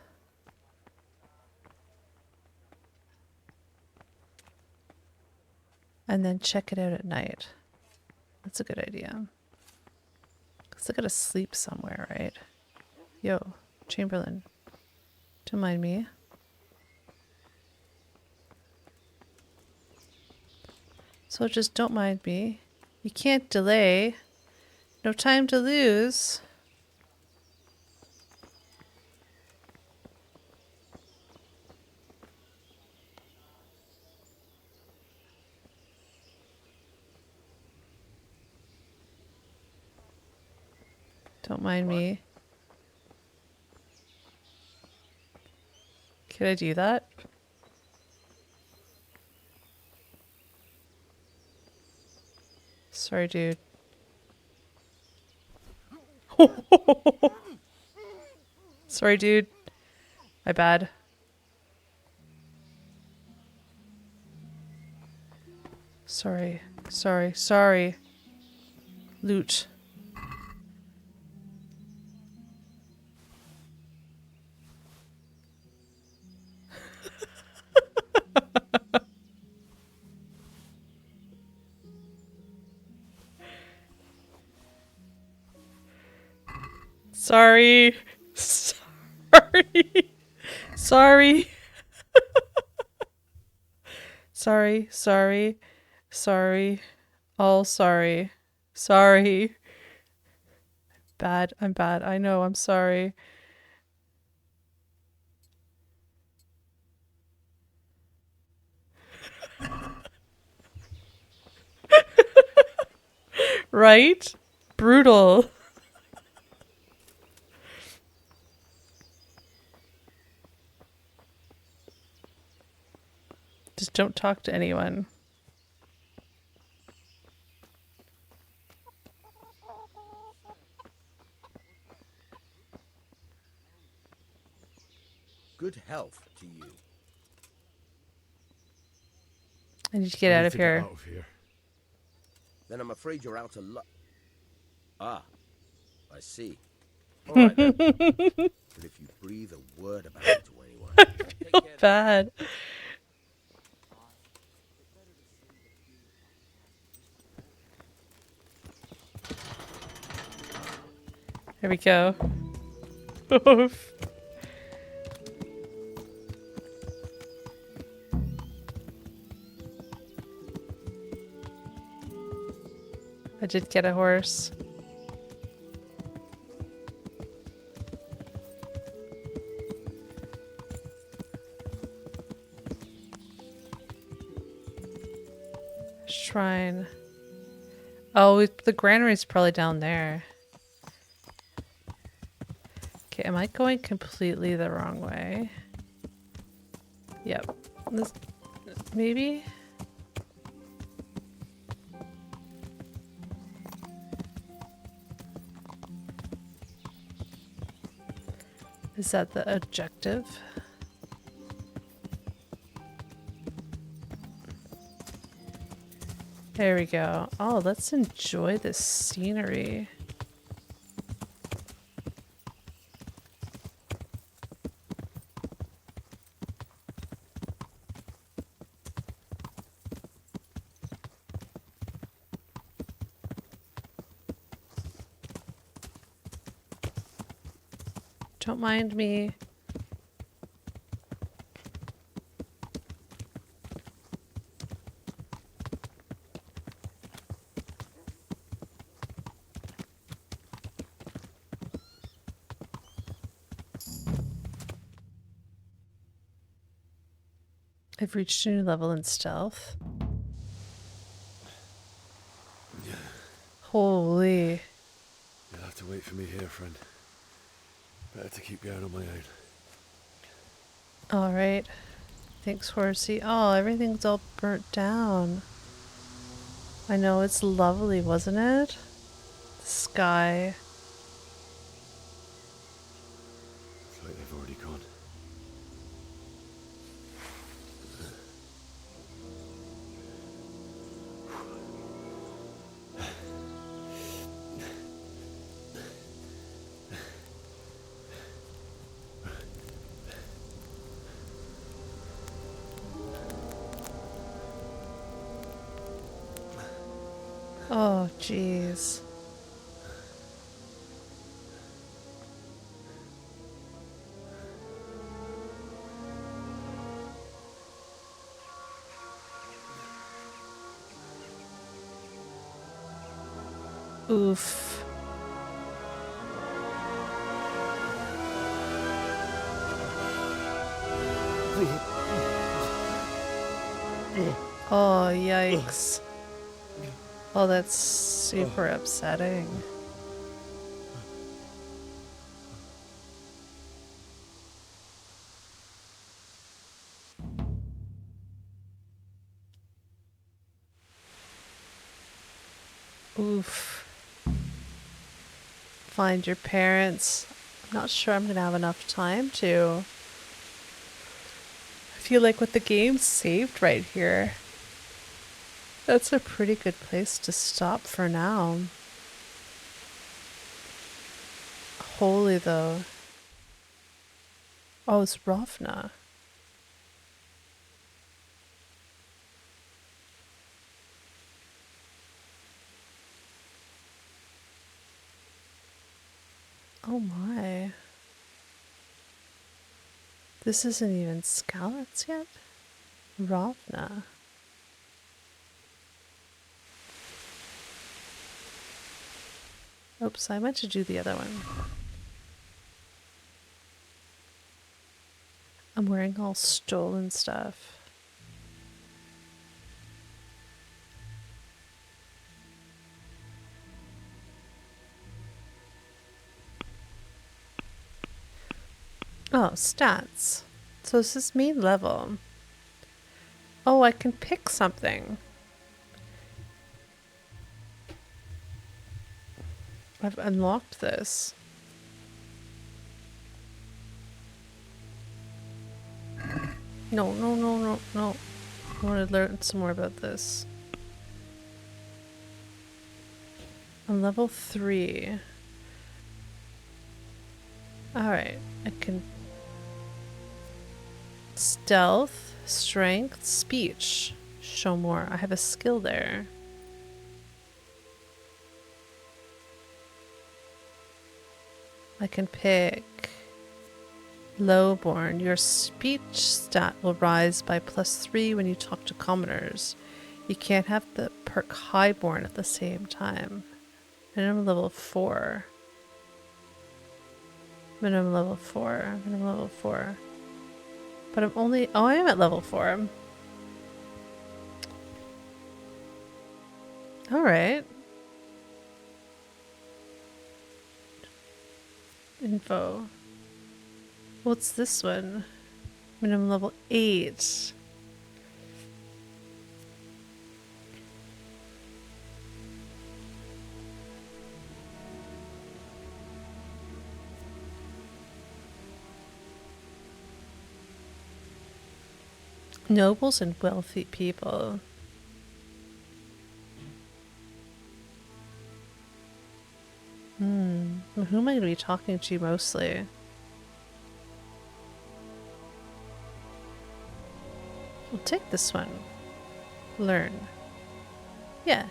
And then check it out at night. That's a good idea. Because I gotta sleep somewhere, right? Yo, Chamberlain. Don't mind me. So just don't mind me. You can't delay. No time to lose. Don't mind me. Could I do that? Sorry, dude. Sorry, dude. My bad. Sorry. Sorry. Sorry. Loot. Sorry. Sorry. Sorry. Sorry. Sorry. Sorry. All sorry. Sorry. Bad. I'm bad. I know. I'm sorry. Right? Brutal. Just don't talk to anyone. Good health to you. I need to get out of here. Then I'm afraid you're out of luck. Ah, I see. All right then. But if you breathe a word about it to anyone, I feel bad. Here we go. I did get a horse. Shrine. Oh, the granary's probably down there. Okay, am I going completely the wrong way? Yep. This, maybe? Is that the objective? There we go. Oh, let's enjoy this scenery. Don't mind me. I've reached a new level in stealth. Holy. You'll have to wait for me here, friend. Better to keep going on my own. Alright. Thanks, horsey. Oh, everything's all burnt down. I know, it's lovely, wasn't it? The sky. It's like they've already gone. Oh, jeez. Oof. Oh, yikes. Oh, that's super upsetting. Oof. Find your parents. I'm not sure I'm going to have enough time to. I feel like with the game saved right here, that's a pretty good place to stop for now. Holy though. Oh, it's Ravna. Oh my. This isn't even Skalitz yet? Ravna. Oops, I meant to do the other one. I'm wearing all stolen stuff. Oh, stats. So this is main level. Oh, I can pick something. I've unlocked this. No. I want to learn some more about this. I'm level 3. Alright, I can... Stealth, strength, speech. Show more. I have a skill there. I can pick Lowborn. Your speech stat will rise by +3 when you talk to commoners. You can't have the perk Highborn at the same time. Minimum level 4. Minimum level 4. Minimum level 4. But I'm only... Oh, I am at level 4. Alright. Info. What's this one? Minimum level 8. Nobles and wealthy people. Who am I going to be talking to mostly? We'll take this one. Learn. Yeah.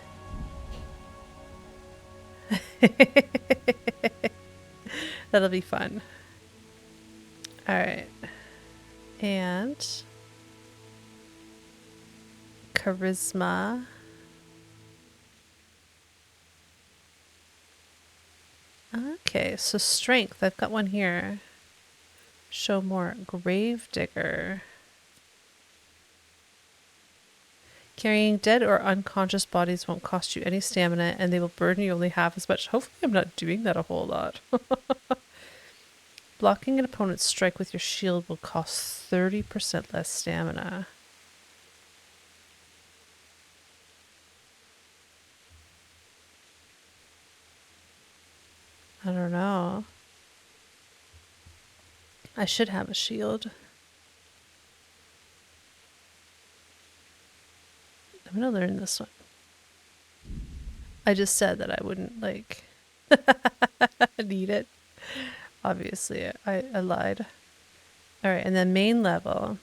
That'll be fun. Alright. And... Charisma. Okay, so strength. I've got one here. Show more. Gravedigger. Carrying dead or unconscious bodies won't cost you any stamina, and they will burn you only half as much. Hopefully I'm not doing that a whole lot. Blocking an opponent's strike with your shield will cost 30% less stamina. I don't know. I should have a shield. I'm gonna learn this one. I just said that I wouldn't, like, need it. Obviously, I lied. Alright, and then main level.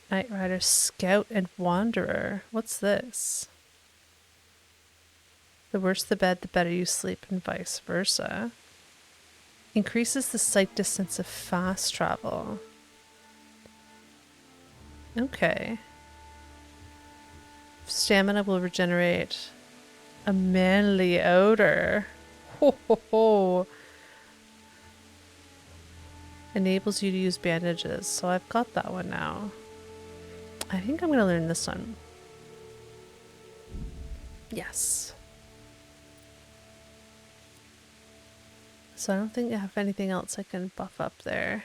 Knight Rider, Scout, and Wanderer. What's this? The worse the bed, the better you sleep, and vice versa. Increases the sight distance of fast travel. Okay. Stamina will regenerate A manly odor. Ho ho ho. Enables you to use bandages. So I've got that one now. I think I'm going to learn this one. Yes. So I don't think I have anything else I can buff up there.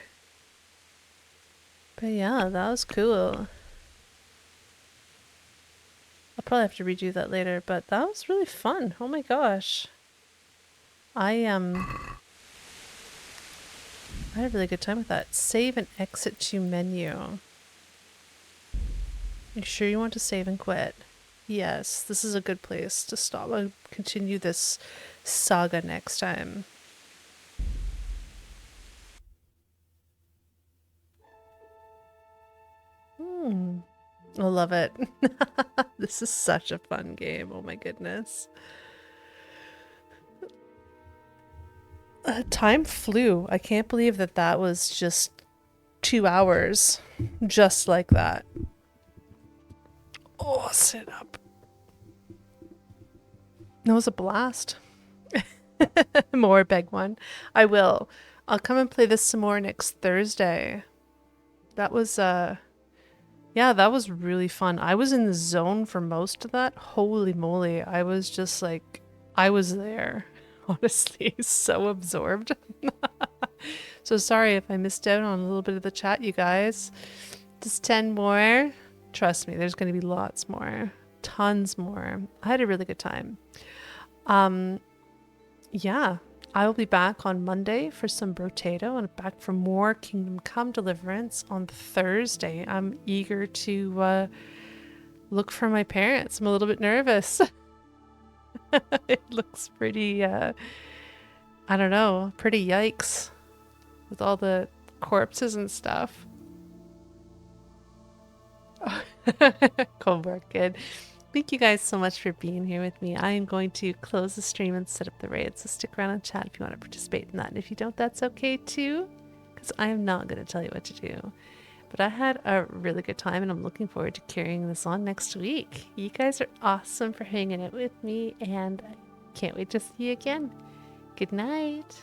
But yeah, that was cool. I'll probably have to redo that later, but that was really fun. Oh my gosh. I had a really good time with that. Save and exit to menu. You sure you want to save and quit? Yes, this is a good place to stop and continue this saga next time. I love it. This is such a fun game. Oh my goodness. Time flew. I can't believe that that was just 2 hours. Just like that. Oh, sit up. That was a blast. More beg one. I will. I'll come and play this some more next Thursday. That was yeah, that was really fun. I was in the zone for most of that. Holy moly. I was just like, I was there. Honestly, so absorbed. So sorry if I missed out on a little bit of the chat, you guys. Just 10 more. Trust me, there's going to be lots more. Tons more. I had a really good time. Yeah. I will be back on Monday for some Brotato and back for more Kingdom Come Deliverance on Thursday. I'm eager to look for my parents. I'm a little bit nervous. It looks pretty, I don't know, pretty yikes with all the corpses and stuff. Talmberg, good. Thank you guys so much for being here with me. I am going to close the stream and set up the raid, so stick around and chat if you want to participate in that. And if you don't, that's okay too, because I am not going to tell you what to do. But I had a really good time, and I'm looking forward to carrying this on next week. You guys are awesome for hanging out with me, and I can't wait to see you again. Good night.